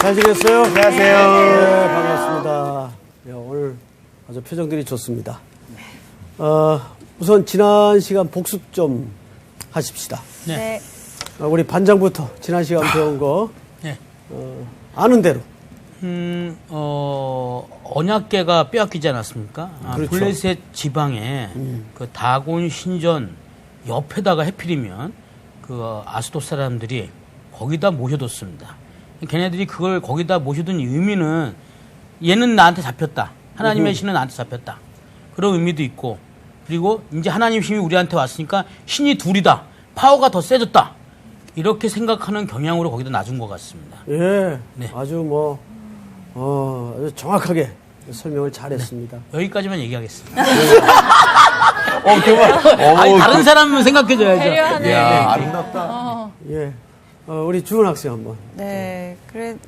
잘 지냈어요? 안녕하세요. 네, 반갑습니다. 네, 오늘 아주 표정들이 좋습니다. 우선 지난 시간 복습 좀 하십시다. 네. 우리 반장부터 지난 시간 배운 거 네. 아는 대로. 언약궤가 빼앗기지 않았습니까? 그렇죠. 블레셋 지방에 그 다곤 신전 옆에다가 해필이면 그 아스돗 사람들이 거기다 모셔뒀습니다. 걔네들이 그걸 거기다 모셔둔 의미는 얘는 나한테 잡혔다. 하나님의 신은 나한테 잡혔다. 그런 의미도 있고, 그리고 이제 하나님 신이 우리한테 왔으니까 신이 둘이다. 파워가 더 세졌다. 이렇게 생각하는 경향으로 거기다 놔준 것 같습니다. 예. 네. 아주 아주 정확하게 설명을 잘했습니다. 네. 여기까지만 얘기하겠습니다. 정말. 다른 사람은 생각해줘야죠. 배려하네. 이야, 아름답다. 예. 우리 주은 학생 한번. 네.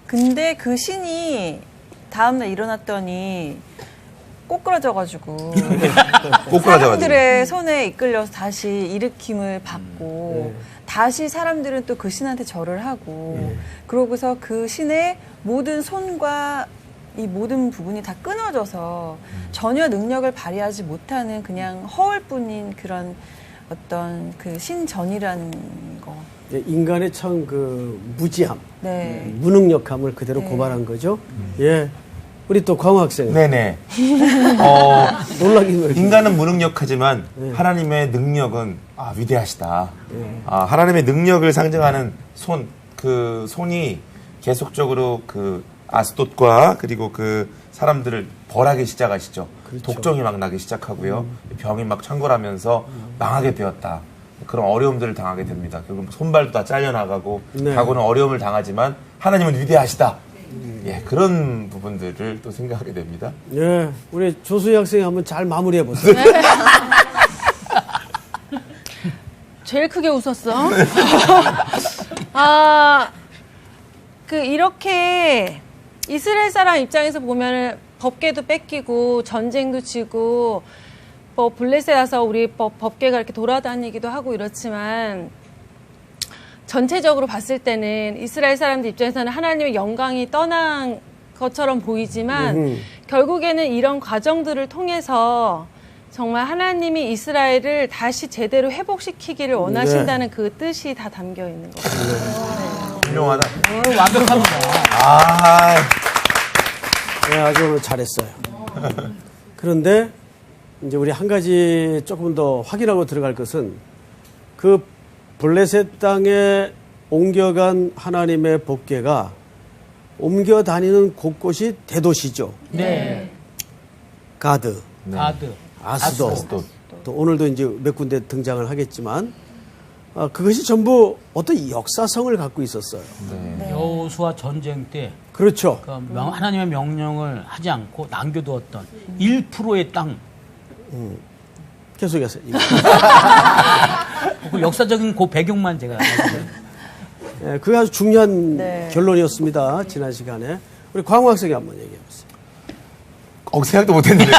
근데 그 신이 다음날 일어났더니 꼬꾸라져가지고. 꼬꾸라져가지고. 사람들의 손에 이끌려서 다시 일으킴을 받고, 다시 사람들은 또 그 신한테 절을 하고, 그러고서 그 신의 모든 손과 이 모든 부분이 다 끊어져서 전혀 능력을 발휘하지 못하는 그냥 허울뿐인 그런 어떤 그 신전이라는 거. 인간의 참 그 무지함, 네. 무능력함을 그대로 고발한 거죠. 예. 우리 또 광호 학생. 네네. 놀라긴 인간은 무능력하지만 하나님의 능력은 위대하시다. 하나님의 능력을 상징하는 손, 그 손이 계속적으로 그 아스돗과 그리고 그 사람들을 벌하기 시작하시죠. 그렇죠. 독종이 막 나기 시작하고요. 병이 막 창궐하면서 망하게 되었다. 그런 어려움들을 당하게 됩니다. 결국 손발도 다 잘려나가고 네. 다고는 어려움을 당하지만 하나님은 위대하시다. 예, 그런 부분들을 또 생각하게 됩니다. 예. 우리 조수희 학생이 한번 잘 마무리해 보세요. 제일 크게 웃었어. 이렇게 이스라엘 사람 입장에서 보면은 법궤도 뺏기고 전쟁도 지고 블레셋에 와서 우리 법궤가 이렇게 돌아다니기도 하고 이렇지만 전체적으로 봤을 때는 이스라엘 사람들 입장에서는 하나님의 영광이 떠난 것처럼 보이지만 결국에는 이런 과정들을 통해서 정말 하나님이 이스라엘을 다시 제대로 회복시키기를 원하신다는 그 뜻이 다 담겨 있는 거예요. 훌륭하다. 완벽합니다. 네, 아주 오늘 잘했어요. 그런데 이제 우리 한 가지 조금 더 확인하고 들어갈 것은 그 블레셋 땅에 옮겨간 하나님의 법궤가 옮겨 다니는 곳곳이 대도시죠. 네. 가드, 가드, 아스돗, 또 오늘도 이제 몇 군데 등장을 하겠지만 그것이 전부 어떤 역사성을 갖고 있었어요. 여호수아 전쟁 때 그렇죠. 하나님의 명령을 하지 않고 남겨두었던 1%의 땅. 계속해서. 그 역사적인 그 배경만 제가. 예, 그게 아주 중요한 네. 결론이었습니다. 지난 시간에. 우리 광호 학생이 한번 얘기해 보세요. 생각도 못했는데요.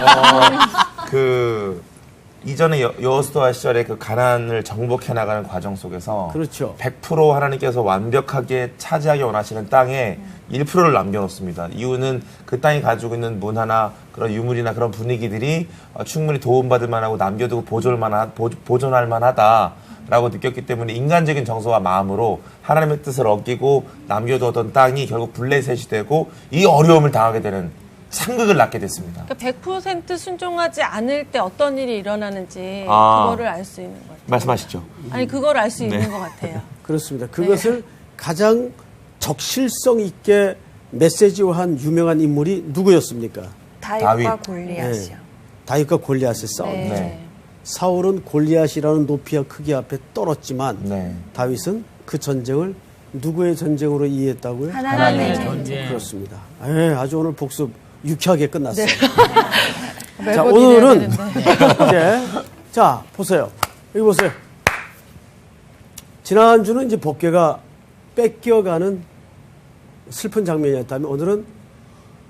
이전에 여호수아 시절에 그 가나안을 정복해 나가는 과정 속에서 그렇죠. 100% 하나님께서 완벽하게 차지하기 원하시는 땅에 1%를 남겨놓습니다. 이유는 그 땅이 가지고 있는 문화나 그런 유물이나 그런 분위기들이 충분히 도움받을 만하고 남겨두고 보존할 만하다라고 느꼈기 때문에 인간적인 정서와 마음으로 하나님의 뜻을 어기고 남겨두었던 땅이 결국 블레셋이 되고 이 어려움을 당하게 되는 상극을 낳게 됐습니다. 그러니까 100% 순종하지 않을 때 어떤 일이 일어나는지 그거를 알 수 있는 것 같아요. 말씀하시죠. 아니 그걸 알 수 있는 것 같아요. 그렇습니다. 그것을 가장 적실성 있게 메시지화한 유명한 인물이 누구였습니까? 다윗과 골리앗이요. 다윗과 골리앗의 싸움. 네. 사울은 골리앗이라는 높이와 크기 앞에 떨었지만 네. 다윗은 그 전쟁을 누구의 전쟁으로 이해했다고요? 하나님의 전쟁. 그렇습니다. 예, 아주 오늘 복습 유쾌하게 끝났어요. 자, 매번 오늘은 이래야 이제 자 보세요. 여기 보세요. 지난주는 이제 법궤가 뺏겨가는 슬픈 장면이었다면 오늘은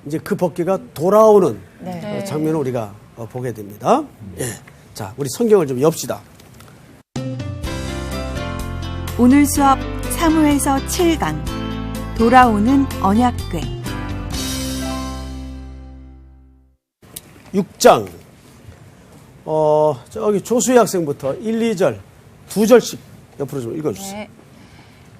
이제 그 법궤가 돌아오는 네. 장면을 우리가 보게 됩니다. 예. 자, 우리 성경을 좀 엽시다. 오늘 수업 사무엘서 7강 돌아오는 언약궤 6장 저기 조수희 학생부터 1, 2절 2절씩 옆으로 좀 읽어주세요. 네.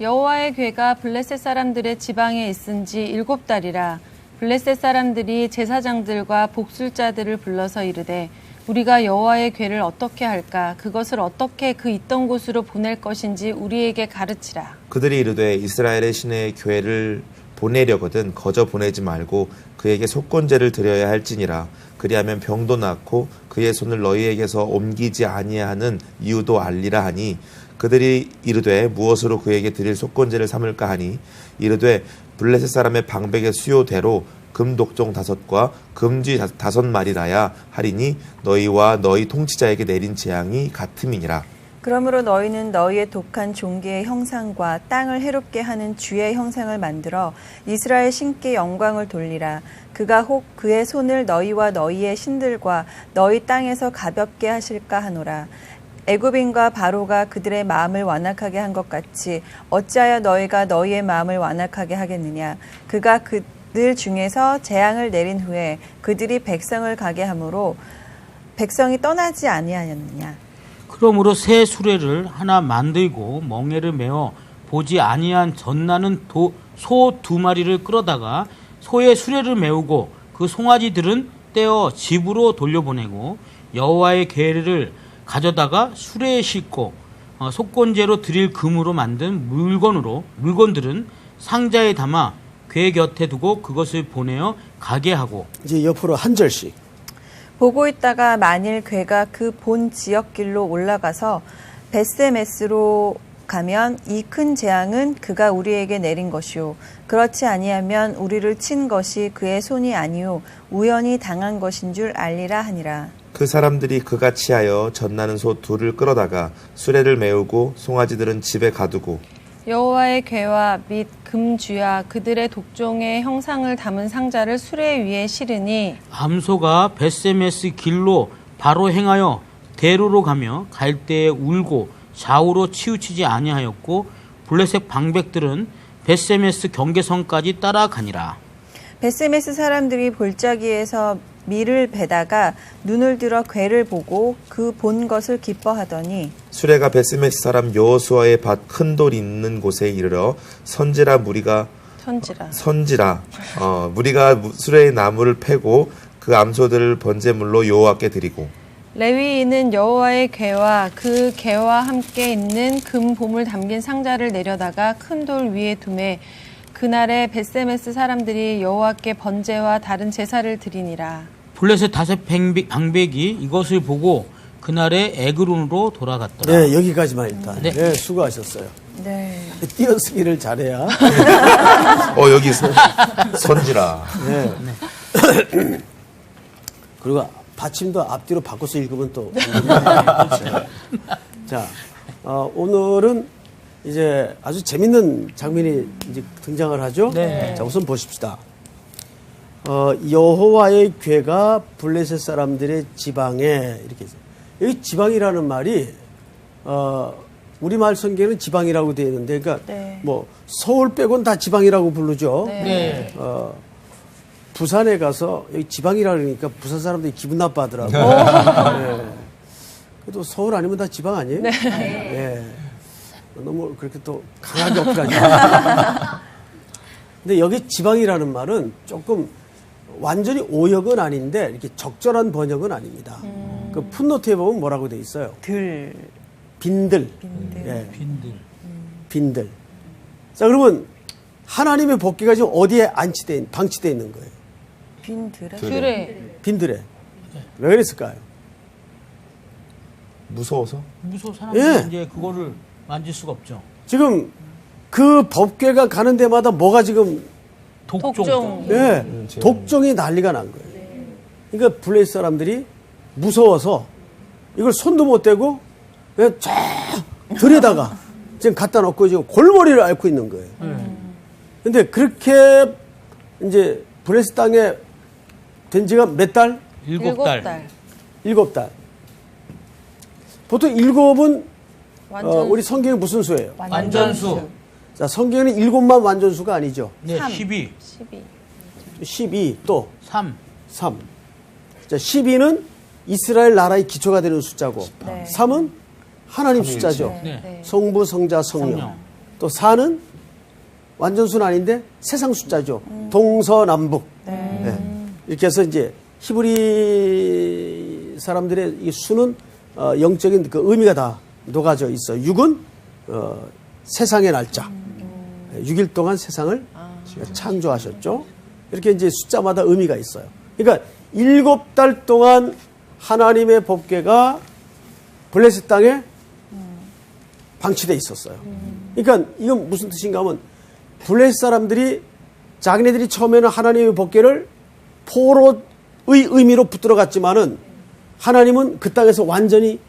여호와의 궤가 블레셋 사람들의 지방에 있은지 7달이라. 블레셋 사람들이 제사장들과 복술자들을 불러서 이르되 우리가 여호와의 궤를 어떻게 할까? 그것을 어떻게 그 있던 곳으로 보낼 것인지 우리에게 가르치라. 그들이 이르되 이스라엘의 신의 교회를 보내려거든 거저 보내지 말고 그에게 속건제를 드려야 할지니라. 그리하면 병도 낫고 그의 손을 너희에게서 옮기지 아니하는 이유도 알리라 하니 그들이 이르되 무엇으로 그에게 드릴 속건제를 삼을까 하니 이르되 블레셋 사람의 방백의 수요대로 금독종 5과 금쥐 5마리라야 하리니 너희와 너희 통치자에게 내린 재앙이 같음이니라. 그러므로 너희는 너희의 독한 종기의 형상과 땅을 해롭게 하는 쥐의 형상을 만들어 이스라엘 신께 영광을 돌리라. 그가 혹 그의 손을 너희와 너희의 신들과 너희 땅에서 가볍게 하실까 하노라. 애굽인과 바로가 그들의 마음을 완악하게 한 것 같이 어찌하여 너희가 너희의 마음을 완악하게 하겠느냐. 그가 그들 중에서 재앙을 내린 후에 그들이 백성을 가게 하므로 백성이 떠나지 아니하였느냐. 그러므로 새 수레를 하나 만들고 멍에를 메어 보지 아니한 젖나는 소 2마리를 끌어다가 소의 수레를 메우고 그 송아지들은 떼어 집으로 돌려보내고 여호와의 궤를 가져다가 수레에 싣고 속건제로 드릴 금으로 만든 물건들은 상자에 담아 궤 곁에 두고 그것을 보내어 가게 하고. 이제 옆으로 한 절씩. 보고 있다가 만일 궤가 그 본 지역길로 올라가서 벳세메스로 가면 이 큰 재앙은 그가 우리에게 내린 것이요 그렇지 아니하면 우리를 친 것이 그의 손이 아니요 우연히 당한 것인 줄 알리라 하니라. 그 사람들이 그같이 하여 젖나는 소 2를 끌어다가 수레를 메우고 송아지들은 집에 가두고 여호와의 궤와 및 금쥐와 그들의 독종의 형상을 담은 상자를 수레 위에 실으니 암소가 벳세메스 길로 바로 행하여 대로로 가며 갈 때에 울고 좌우로 치우치지 아니하였고 블레셋 방백들은 벳세메스 경계선까지 따라가니라. 벳세메스 사람들이 골짜기에서 밀을 베다가 눈을 들어 궤를 보고 그 본 것을 기뻐하더니 수레가 벳세메스 사람 여호수아의 밭 큰 돌 있는 곳에 이르러 선지라 무리가 수레의 나무를 패고 그 암소들을 번제물로 여호와께 드리고 레위인은 여호와의 궤와 그 궤와 함께 있는 금 보물 담긴 상자를 내려다가 큰 돌 위에 두매 그날에 벳세메스 사람들이 여호와께 번제와 다른 제사를 드리니라. 블레셋 5 방백이 이것을 보고 그날에 에그론으로 돌아갔더라. 네, 여기까지만 일단. 네. 네, 수고하셨어요. 네. 띄어쓰기를 잘해야. 여기 선지라. 네. 그리고 받침도 앞뒤로 바꿔서 읽으면 또. 자, 오늘은 이제 아주 재밌는 장면이 이제 등장을 하죠. 네. 자, 우선 보십시다. 여호와의 궤가 블레셋 사람들의 지방에 이렇게 있어요. 여기 지방이라는 말이 우리말 성경에는 지방이라고 되어 있는데, 그러니까 네. 뭐 서울 빼고는 다 지방이라고 부르죠. 네. 부산에 가서 여기 지방이라 그러니까 부산 사람들이 기분 나빠하더라고요. 네. 그래도 서울 아니면 다 지방 아니에요? 네. 네. 너무 그렇게 또 강하게 어필하지 마. 근데 여기 지방이라는 말은 조금 완전히 오역은 아닌데 이렇게 적절한 번역은 아닙니다. 그 풋노트에 보면 뭐라고 돼 있어요? 빈들. 네. 빈들. 자, 그러면 하나님의 복귀가 지금 어디에 방치되어 있는 거예요? 빈들에. 왜 그랬을까요? 무서워서? 사람들이 예. 이제 그거를 만질 수가 없죠. 지금 그 법궤가 가는 데마다 뭐가 지금 독종. 독종이 난리가 난 거예요. 그러니까 블레셋 사람들이 무서워서 이걸 손도 못 대고 그냥 쫙 들여다가 지금 갖다 놓고 지금 골머리를 앓고 있는 거예요. 근데 그렇게 이제 블레셋 땅에 된 지가 몇 달? 7달. 7달. 보통 7은 완전 우리 성경에 무슨 수예요? 완전수. 자, 성경에는 7만 완전수가 아니죠. 네, 3. 12, 12. 12, 또 3. 3. 자, 12는 이스라엘 나라의 기초가 되는 숫자고, 네. 3은 하나님 삼위일체. 숫자죠. 네. 네. 성부, 성자, 성령. 성령. 또 4는 완전수는 아닌데 세상 숫자죠. 동서남북. 네. 이렇게 해서 이제 히브리 사람들의 이 수는 영적인 그 의미가 다 녹아져 있어요. 6은 세상의 날짜. 6일 동안 세상을 창조하셨죠. 이렇게 이제 숫자마다 의미가 있어요. 그러니까 7달 동안 하나님의 법궤가 블레셋 땅에 방치돼 있었어요. 그러니까 이건 무슨 뜻인가 하면 블레셋 사람들이 자기네들이 처음에는 하나님의 법궤를 포로의 의미로 붙들어 갔지만은 하나님은 그 땅에서 완전히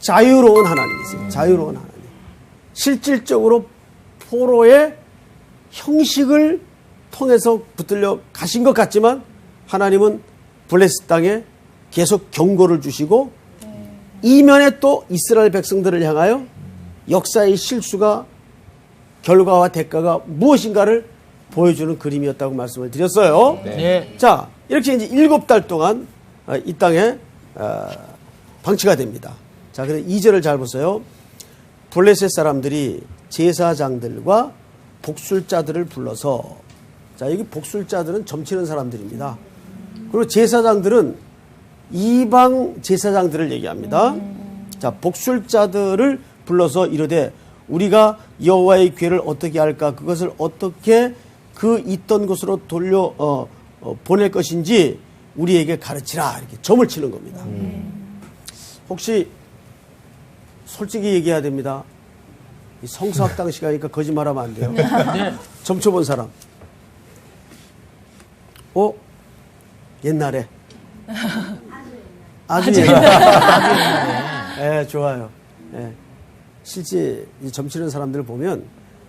자유로운 하나님이세요. 자유로운 하나님. 실질적으로 포로의 형식을 통해서 붙들려 가신 것 같지만 하나님은 블레셋 땅에 계속 경고를 주시고 이면에 또 이스라엘 백성들을 향하여 역사의 실수가 결과와 대가가 무엇인가를 보여주는 그림이었다고 말씀을 드렸어요. 네. 자, 이렇게 이제 7달 동안 이 땅에 방치가 됩니다. 자, 그래서 2절을 잘 보세요. 블레셋 사람들이 제사장들과 복술자들을 불러서, 자, 여기 복술자들은 점치는 사람들입니다. 그리고 제사장들은 이방 제사장들을 얘기합니다. 자, 복술자들을 불러서 이르되 우리가 여호와의 궤를 어떻게 할까, 그것을 어떻게 그 있던 곳으로 돌려 보낼 것인지 우리에게 가르치라, 이렇게 점을 치는 겁니다. 혹시 솔직히 얘기해야 됩니다. 이 성서학당 시간이니까 거짓말하면 안 돼요. 네. 점쳐본 사람. 옛날에. 아주 옛날에. 예, 좋아요. 예. 실제 이 점치는 사람들을 보면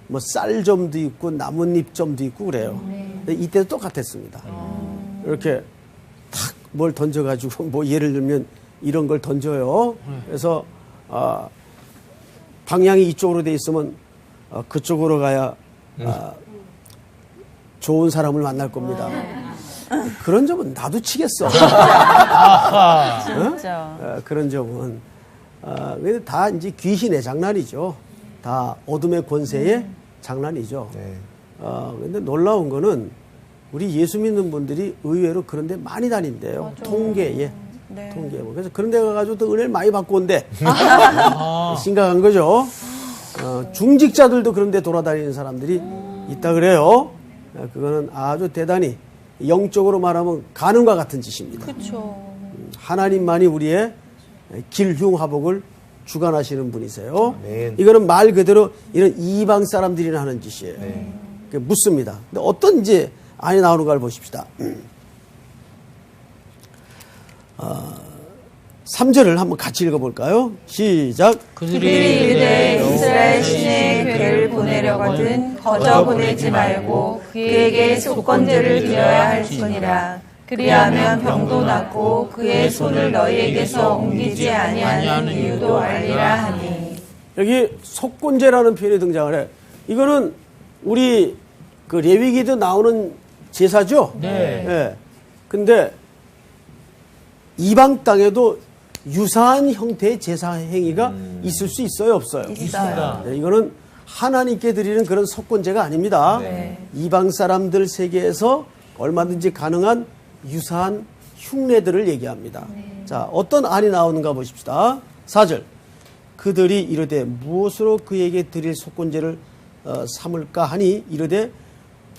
뭐 쌀점도 있고 나뭇잎점도 있고 그래요. 근데 이때도 똑같았습니다. 이렇게 탁 뭘 던져가지고 뭐 예를 들면 이런 걸 던져요. 그래서 방향이 이쪽으로 돼 있으면 그쪽으로 가야 좋은 사람을 만날 겁니다. 그런 점은 나도 치겠어. 진짜. 그런 점은 근데 다 이제 귀신의 장난이죠. 다 어둠의 권세의 장난이죠. 네. 근데 놀라운 거는 우리 예수 믿는 분들이 의외로 그런 데 많이 다닌대요. 통계에. 네. 통계에. 그래서 그런 데 가가지고 또 은혜를 많이 받고 온대. 심각한 거죠. 중직자들도 그런 데 돌아다니는 사람들이 있다 그래요. 그거는 아주 대단히 영적으로 말하면 가늠과 같은 짓입니다. 그렇죠. 하나님만이 우리의 길흉화복을 주관하시는 분이세요. 아멘. 이거는 말 그대로 이런 이방 사람들이나 하는 짓이에요. 묻습니다. 근데 어떤 이제 안에 나오는 걸 보십시다. 3절을 한번 같이 읽어볼까요? 시작. 그들이 이르되 이스라엘 신의 궤를 보내려거든 거저 보내지 말고 그에게 속건제를 드려야 할지니라. 그리하면 병도 낫고 그의 손을 너희에게서 옮기지 아니하는 이유도 알리라 하니. 여기 속건제라는 표현이 등장을 해. 이거는 우리 그 레위기도 나오는 제사죠? 네. 예. 근데 이방 땅에도 유사한 형태의 제사 행위가 있을 수 있어요, 없어요? 있어요. 네, 이거는 하나님께 드리는 그런 속건제가 아닙니다. 네. 이방 사람들 세계에서 얼마든지 가능한 유사한 흉내들을 얘기합니다. 자, 어떤 안이 나오는가 보십시다. 4절. 그들이 이르되 무엇으로 그에게 드릴 속건제를 삼을까 하니 이르되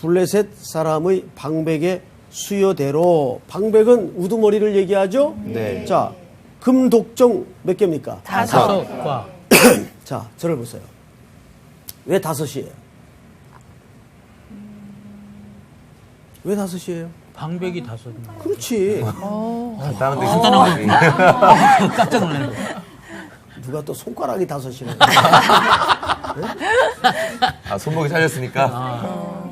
블레셋 사람의 방백의 수요대로. 방백은 우두머리를 얘기하죠. 네. 자, 금독정 몇 개입니까? 5. 5과. 자, 저를 보세요. 왜 5이에요? 왜 5이에요? 방백이 5. 그렇지. 간단한데 간단한 깜짝 놀랐네. 누가 또 손가락이 5이네. 손목이 살렸으니까.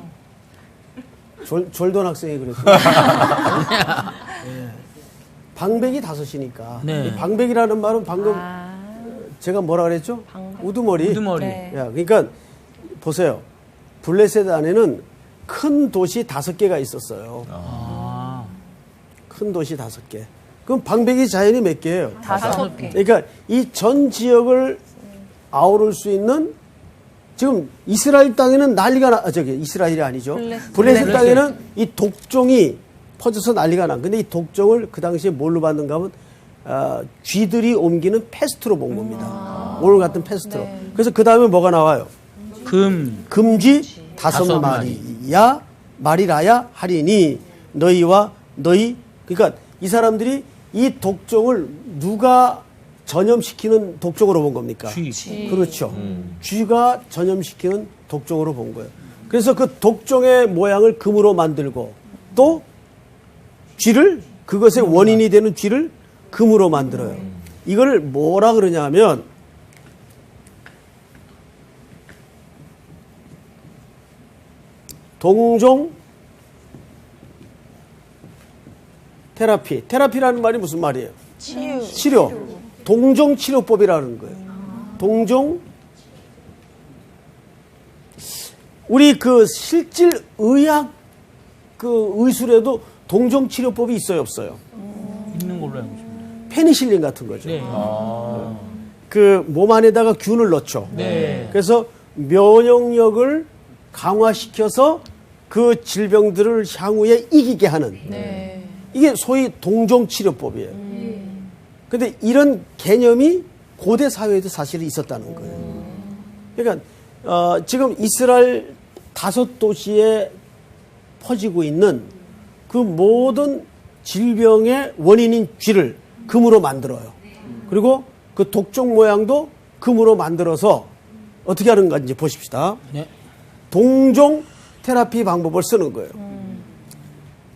졸던 학생이 그랬어요. 예. 방백이 5이니까. 네. 방백이라는 말은 방금 제가 뭐라 그랬죠? 우두머리. 우두머리. 네. 야, 그러니까 보세요. 블레셋 안에는 큰 도시 5개가 있었어요. 큰 도시 5개. 그럼 방백이 자연이 몇 개예요? 5개. 그러니까 이 전 지역을 아우를 수 있는 지금 이스라엘 땅에는 난리가 이스라엘이 아니죠. 블레셋 땅에는 이 독종이 퍼져서 난리가 난. 근데 이 독종을 그 당시에 뭘로 받는가 하면 쥐들이 옮기는 패스트로 본 겁니다. 오늘 같은 패스트로. 그래서 그 다음에 뭐가 나와요? 금쥐 5마리야 말이라야 하리니 너희와 너희. 그러니까 이 사람들이 이 독종을 누가 전염시키는 독종으로 본 겁니까? 쥐. 그렇죠. 쥐가 전염시키는 독종으로 본 거예요. 그래서 그 독종의 모양을 금으로 만들고 또 쥐를 그것의 원인이 되는 쥐를 금으로 만들어요. 이걸 뭐라 그러냐 하면 동종 테라피. 테라피라는 말이 무슨 말이에요? 치료. 동종 치료법이라는 거예요. 동종. 우리 그 실질 의학 그 의술에도 동종 치료법이 있어요, 없어요? 있는 걸로 알고 있습니다. 페니실린 같은 거죠. 네. 그 몸 안에다가 균을 넣죠. 네. 그래서 면역력을 강화시켜서 그 질병들을 향후에 이기게 하는. 이게 소위 동종치료법이에요. 근데 이런 개념이 고대 사회에도 사실 있었다는 거예요. 그러니까 지금 이스라엘 5도시에 퍼지고 있는 그 모든 질병의 원인인 쥐를 금으로 만들어요. 그리고 그 독종 모양도 금으로 만들어서 어떻게 하는 건지 보십시다. 네. 동종 테라피 방법을 쓰는 거예요.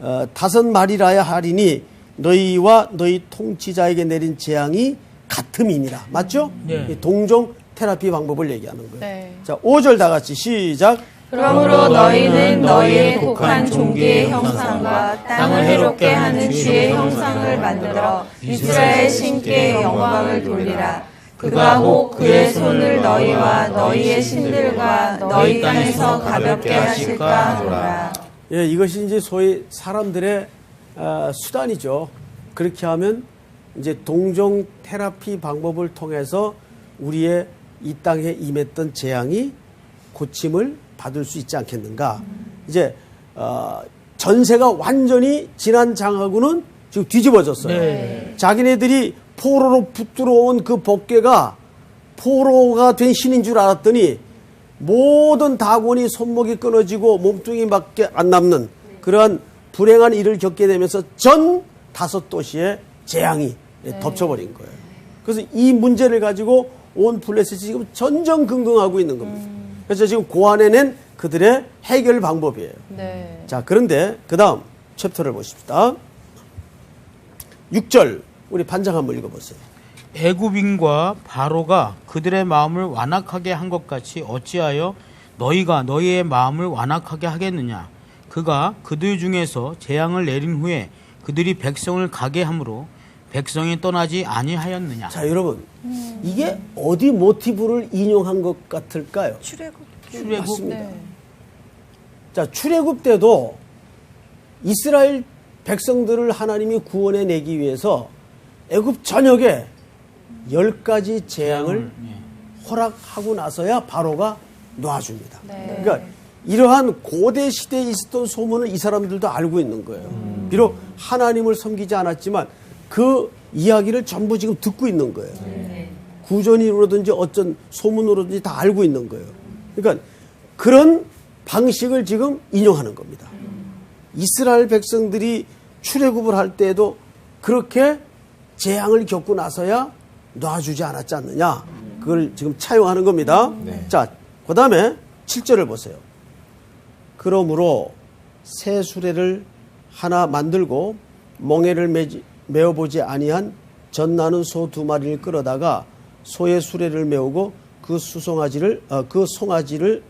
5마리라야 하리니 너희와 너희 통치자에게 내린 재앙이 같음이니라. 맞죠? 네. 이 동종 테라피 방법을 얘기하는 거예요. 네. 자, 5절 다 같이 시작. 그러므로 너희는 너희의 독한 종기의 형상과 땅을 해롭게 하는 쥐의 형상을 만들어 이스라엘 신께 영광을 돌리라. 그가 혹 그의 손을 너희와 너희의 신들과 너희 땅에서 가볍게 하실까 하노라. 예, 이것이 이제 소위 사람들의 수단이죠. 그렇게 하면 이제 동종 테라피 방법을 통해서 우리의 이 땅에 임했던 재앙이 고침을 받을 수 있지 않겠는가. 이제 전세가 완전히 지난 장하고는 지금 뒤집어졌어요. 네. 자기네들이 포로로 붙들어온 그 법궤가 포로가 된 신인 줄 알았더니 모든 다곤이 손목이 끊어지고 몸뚱이밖에 안 남는 그러한 불행한 일을 겪게 되면서 전 5도시에 재앙이 덮쳐버린 거예요. 그래서 이 문제를 가지고 온 블레셋이 지금 전전긍긍하고 있는 겁니다. 그래서 지금 고안해낸 그들의 해결 방법이에요. 네. 자, 그런데 그 다음 챕터를 보십시다. 6절 우리 반장 한번 읽어보세요. 애굽인과 바로가 그들의 마음을 완악하게 한 것 같이 어찌하여 너희가 너희의 마음을 완악하게 하겠느냐. 그가 그들 중에서 재앙을 내린 후에 그들이 백성을 가게 함으로 백성이 떠나지 아니하였느냐. 자, 여러분 이게 어디 모티브를 인용한 것 같을까요? 출애굽. 맞습니다. 네. 자, 출애굽 때도 이스라엘 백성들을 하나님이 구원해 내기 위해서 애굽 전역에 10가지 재앙을 허락하고 나서야 바로가 놔줍니다. 네. 그러니까 이러한 고대 시대에 있었던 소문을 이 사람들도 알고 있는 거예요. 비록 하나님을 섬기지 않았지만 그 이야기를 전부 지금 듣고 있는 거예요. 구전이로든지 어쩐 소문으로든지 다 알고 있는 거예요. 그러니까 그런 방식을 지금 인용하는 겁니다. 이스라엘 백성들이 출애굽을 할 때에도 그렇게 재앙을 겪고 나서야 놔주지 않았지 않느냐. 그걸 지금 차용하는 겁니다. 네. 자, 그 다음에 7절을 보세요. 그러므로 새 수레를 하나 만들고 멍에를 메어보지 아니한 젖나는 소 2마리를 끌어다가 소의 수레를 메우고 그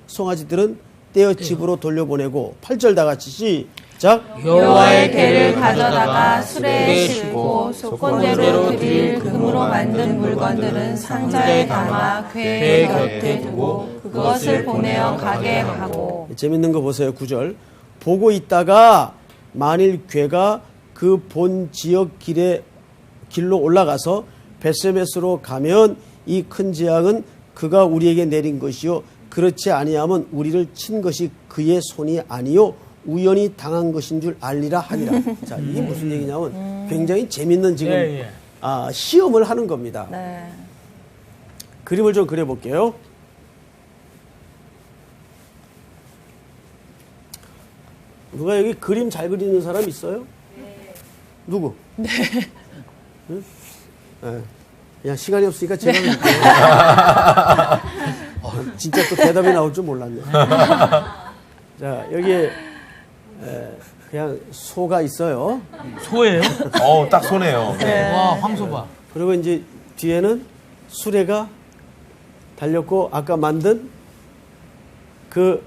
송아지들은 떼어 집으로 돌려보내고 8절 다 같이 시작. 여호와의궤를 가져다가 수레에 싣고 속건대로 드릴 금으로 만든 물건들은 상자에 담아 궤 곁에 두고 그것을 보내어 가게 하고. 재밌는 거 보세요. 9절. 보고 있다가 만일 괴가 그 본 지역 길로 올라가서 베세메스로 가면 이 큰 재앙은 그가 우리에게 내린 것이요 그렇지 아니하면 우리를 친 것이 그의 손이 아니요 우연히 당한 것인 줄 알리라 하니라. 자, 이게 무슨 얘기냐면 굉장히 재밌는 지금 예, 예. 시험을 하는 겁니다. 네. 그림을 좀 그려볼게요. 누가 여기 그림 잘 그리는 사람 있어요? 누구? 네. 응? 네. 그냥 시간이 없으니까 제가 그릴게요. 진짜 또 대답이 나올 줄 몰랐네. 자, 여기에 그냥 소가 있어요. 소예요? 딱 손해요. 네. 와, 황소봐. 그리고 이제 뒤에는 수레가 달렸고 아까 만든 그것이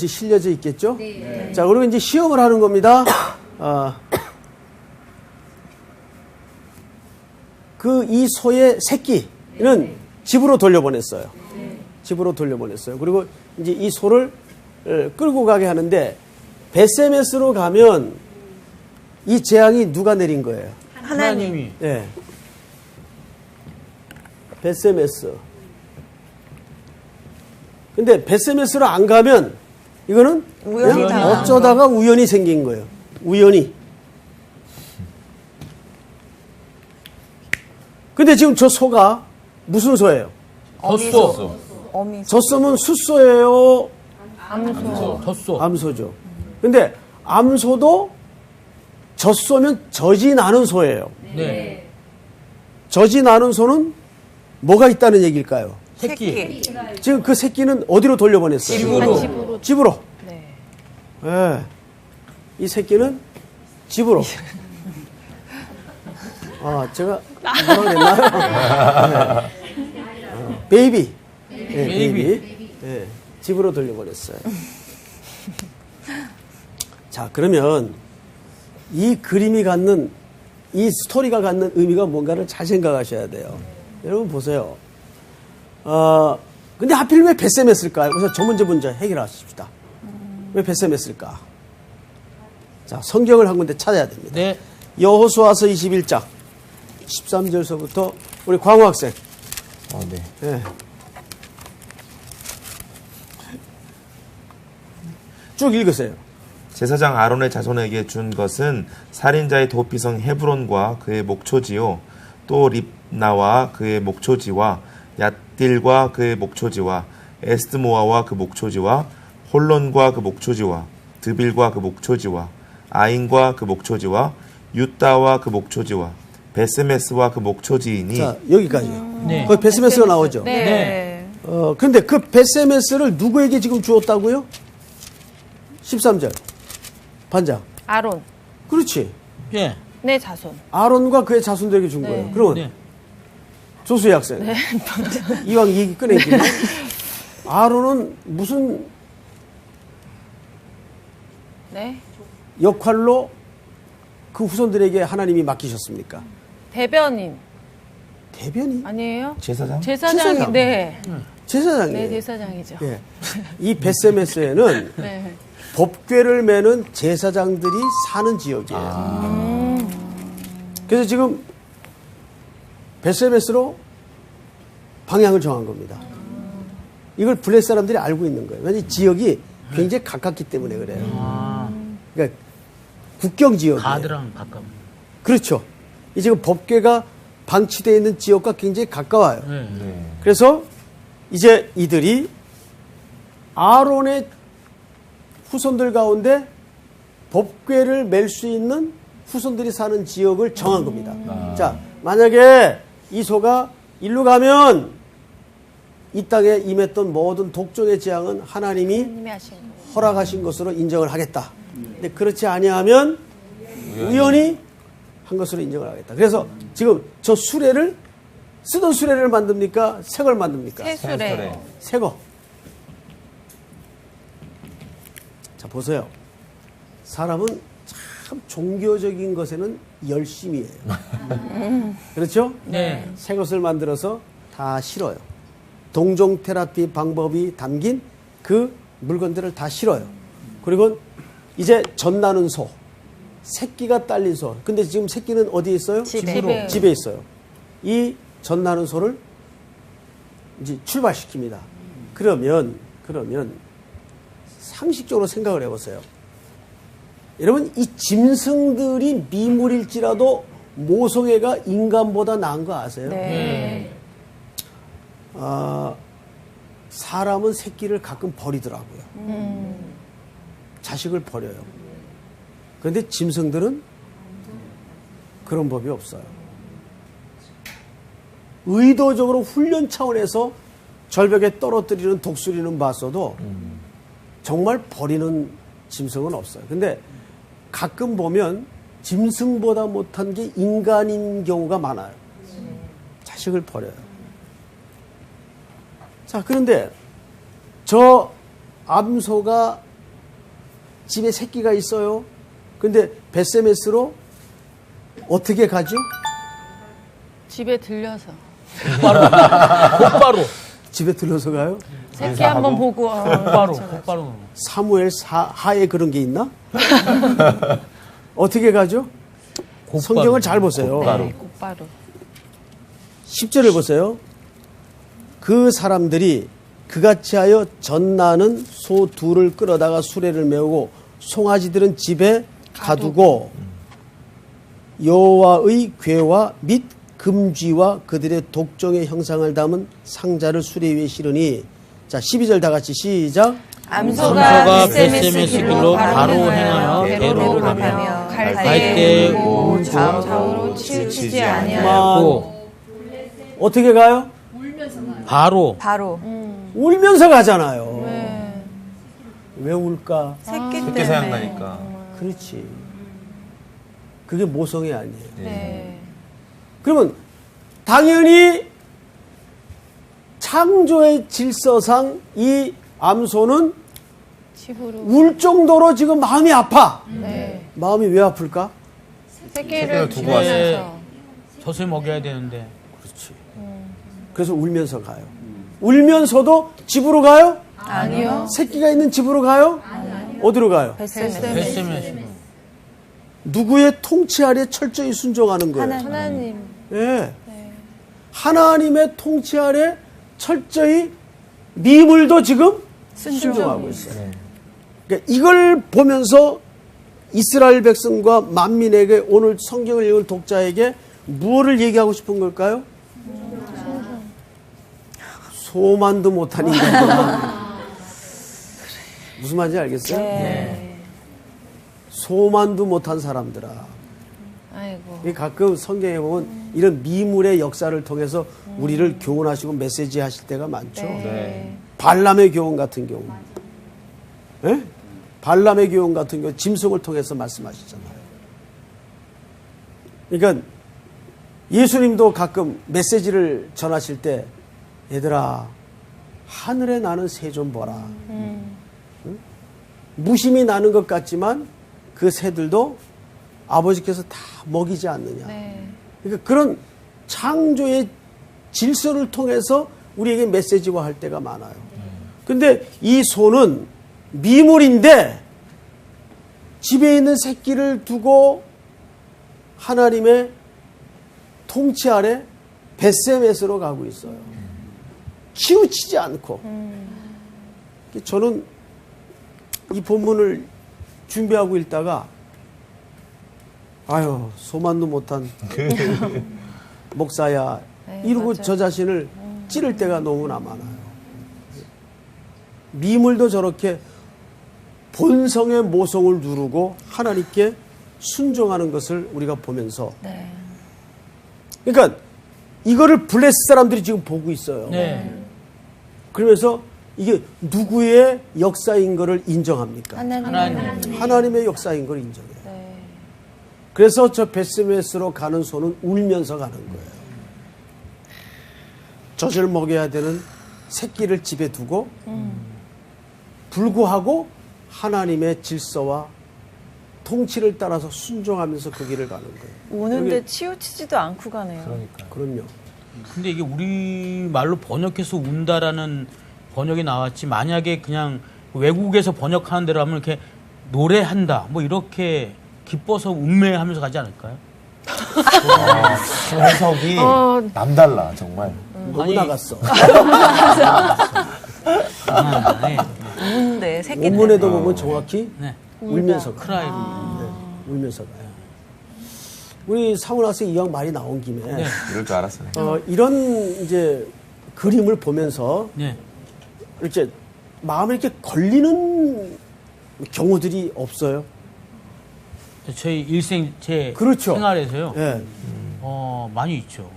실려져 있겠죠? 네. 자, 그리고 이제 시험을 하는 겁니다. 이 소의 새끼는 집으로 돌려보냈어요. 집으로 돌려보냈어요. 그리고 이제 이 소를 끌고 가게 하는데 베세메스로 가면 이 재앙이 누가 내린 거예요? 하나님이. 네. 베세메스. 근데 베세메스로 안 가면 이거는 우연히 그냥 당한 어쩌다가 우연히 생긴 거예요. 우연히. 근데 지금 저 소가 무슨 소예요? 젖소. 어미. 젖소면 숫소예요? 젖소. 암소죠. 근데 암소도 젖소면 젖이 나는 소예요. 네. 젖이 나는 소는 뭐가 있다는 얘기일까요? 새끼. 지금 그 새끼는 어디로 돌려보냈어요? 집으로. 집으로. 네. 예. 이 새끼는 집으로. 제가 뭐라 그랬나요? 베이비. 예, 베이비. 예, 집으로 돌려보냈어요. 자, 그러면 이 그림이 갖는, 이 스토리가 갖는 의미가 뭔가를 잘 생각하셔야 돼요. 여러분 보세요. 근데 하필 왜 베세메스일까요? 그래서 저 문제 먼저 해결하십시다. 왜 베세메스일까? 자, 성경을 한 군데 찾아야 됩니다. 네. 여호수아서 21장 13절서부터 우리 광호 학생. 네. 예. 쭉 읽으세요. 제사장 아론의 자손에게 준 것은 살인자의 도피성 헤브론과 그의 목초지요, 또 립나와 그의 목초지와 얏딜과 그의 목초지와 에스드모아와 그 목초지와 홀론과 그 목초지와 드빌과 그 목초지와 아인과 그 목초지와 유다와 그 목초지와 베스메스와 그 목초지이니. 자, 여기까지요. 네. 거기 베스메스가 나오죠. 네. 근데 그 베세메스를 누구에게 지금 주었다고요? 13절. 반장. 아론. 그렇지. 예. 내 자손. 아론과 그의 자손들에게 준 거예요. 그러면 네. 조수희 학생. 이왕 얘기 꺼내기는 아론은 무슨 네. 역할로 그 후손들에게 하나님이 맡기셨습니까? 대변인. 대변인? 제사장? 제사장. 제사장. 네. 제사장이에요. 네, 제사장이죠. 예. 이 베세메스에는 네. 법궤를 매는 제사장들이 사는 지역이에요. 그래서 지금 베세메스로 방향을 정한 겁니다. 이걸 블레 사람들이 알고 있는 거예요. 왜냐하면 지역이 굉장히 가깝기 때문에 그래요. 그러니까 국경 지역이에요. 가드랑 가까운. 그렇죠. 이 지금 법궤가 방치되어 있는 지역과 굉장히 가까워요. 네. 그래서 이제 이들이 아론의 후손들 가운데 법궤를 맬 수 있는 후손들이 사는 지역을 정한 겁니다. 자, 만약에 이 소가 일로 가면 이 땅에 임했던 모든 독종의 재앙은 하나님이 하나님이 하신 거. 허락하신 것으로 인정을 하겠다. 근데 그렇지 아니하면 우연히 한 것으로 인정을 하겠다. 그래서 지금 저 수레를 쓰던 수레를 만듭니까? 새 걸 만듭니까? 세수래. 새 거. 자, 보세요. 사람은 참 참 종교적인 것에는 열심이에요. 그렇죠? 네. 새 것을 만들어서 다 실어요. 동종 테라피 방법이 담긴 그 물건들을 다 실어요. 그리고 이제 젖나는 소, 새끼가 딸린 소. 근데 지금 새끼는 어디에 있어요? 집에. 집에 있어요. 이 젖나는 소를 이제 출발시킵니다. 그러면 상식적으로 생각을 해보세요. 여러분, 이 짐승들이 미물일지라도 모성애가 인간보다 나은 거 아세요? 네. 사람은 새끼를 가끔 버리더라고요. 자식을 버려요. 그런데 짐승들은 그런 법이 없어요. 의도적으로 훈련 차원에서 절벽에 떨어뜨리는 독수리는 봤어도 정말 버리는 짐승은 없어요. 근데 가끔 보면 짐승보다 못한 게 인간인 경우가 많아요. 자식을 버려요. 자, 그런데 저 암소가 집에 새끼가 있어요. 근데 베세메스로 어떻게 가죠? 집에 들려서 곧바로. 집에 들러서 가요? 새끼 한번 보고 곧바로. 사무엘 하에 그런 게 있나? 어떻게 가죠? 곧바로. 성경을 잘 보세요. 네, 곧바로. 10절을 보세요. 그 사람들이 그같이 하여 젖나는 소 둘을 끌어다가 수레를 메우고 송아지들은 집에 가두고 여호와의 궤와 및 금쥐와 그들의 독종의 형상을 담은 상자를 수레 위에 실으니, 자 12절 다 같이 시작. 암소가 베세메스 길로 바로 행하여 배로 가며 갈 때 오고 좌우로 치우치지 아니하고. 어떻게 가요? 바로. 울면서 가잖아요. 왜 울까? 새끼 새끼 때문에. 생각나니까. 그렇지. 그게 모성애 아니에요. 네. 그러면 당연히 창조의 질서상 이 암소는 집으로. 울 정도로 지금 마음이 아파. 네. 마음이 왜 아플까? 새끼를 두고 왔어요. 주면서. 젖을 먹여야 되는데. 그렇지. 그래서 울면서 가요. 울면서도 집으로 가요? 아니요. 새끼가 있는 집으로 가요? 어디로 가요? 베세메스. 누구의 통치 아래 철저히 순종하는 거예요. 하나님. 예. 하나님의 통치 아래 철저히 미물도 지금 순종하고 있어요. 그러니까 이걸 보면서 이스라엘 백성과 만민에게 오늘 성경을 읽을 독자에게 무엇을 얘기하고 싶은 걸까요? 소만도 못한 인간들. 무슨 말인지 알겠어요? 네. 소만도 못한 사람들아. 아이고. 이 가끔 성경에 보면 이런 미물의 역사를 통해서 우리를 교훈하시고 메시지 하실 때가 많죠. 네. 발람의 교훈 같은 경우. 예? 발람의 교훈 같은 경우 짐승을 통해서 말씀하시잖아요. 그러니까 예수님도 가끔 메시지를 전하실 때 얘들아 하늘에 나는 새 좀 보라. 응? 무심히 나는 것 같지만 그 새들도 아버지께서 다 먹이지 않느냐. 네. 그러니까 그런 창조의 질서를 통해서 우리에게 메시지화 할 때가 많아요. 근데 이 소는 미물인데 집에 있는 새끼를 두고 하나님의 통치 아래 베세메스로 가고 있어요. 치우치지 않고. 저는 이 본문을 준비하고 읽다가 아유 소만도 못한 목사야 네, 이러고 맞아요. 저 자신을 찌를 때가 너무나 많아요. 미물도 저렇게 본성의 모성을 누르고 하나님께 순종하는 것을 우리가 보면서 네. 그러니까 이거를 블레스 사람들이 지금 보고 있어요. 네. 그러면서 이게 누구의 역사인 것을 인정합니까? 하나님. 하나님의 역사인 걸 인정해요. 네. 그래서 저 베스메스로 가는 소는 울면서 가는 거예요. 젖을 먹여야 되는 새끼를 집에 두고 불구하고 하나님의 질서와 통치를 따라서 순종하면서 그 길을 가는 거예요. 오는데 여기- 치우치지도 않고 가네요. 그러니까. 그럼요. 근데 이게 우리 말로 번역해서 운다라는 번역이 나왔지 만약에 그냥 외국에서 번역하는 대로 하면 이렇게 노래한다 뭐 이렇게 기뻐서 음매하면서 가지 않을까요? 그 해석이 남달라 정말. 너무 아니, 나갔어. 네. 우는데 새끼 원문에도 보면 정확히 네. 울면서 가요. 크라이. 네, 울면서 가요. 우리 사훈 학생 이왕 말이 나온 김에 네. 이럴 줄 알았어요. 이런 이제 그림을 보면서 네. 이렇게 마음에 이렇게 걸리는 경우들이 없어요. 저희 일생 제 그렇죠. 생활에서요. 예. 많이 있죠.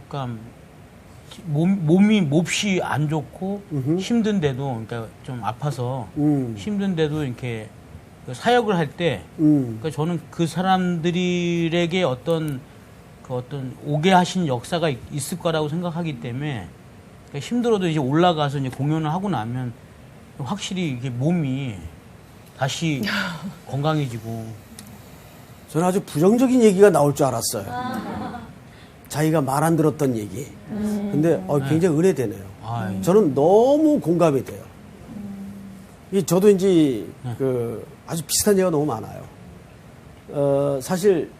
그러니까 몸이 몹시 안 좋고 힘든데도 그러니까 좀 아파서 힘든데도 이렇게 그 사역을 할 때 그러니까 저는 그 사람들에게 어떤 오게 하신 역사가 있을 거라고 생각하기 때문에 그러니까 힘들어도 이제 올라가서 이제 공연을 하고 나면 확실히 이게 몸이 다시 건강해지고. 저는 아주 부정적인 얘기가 나올 줄 알았어요. 자기가 말 안 들었던 얘기. 근데 굉장히 은혜되네요. 아이. 저는 너무 공감이 돼요. 저도 이제 아주 비슷한 얘기가 너무 많아요. 사실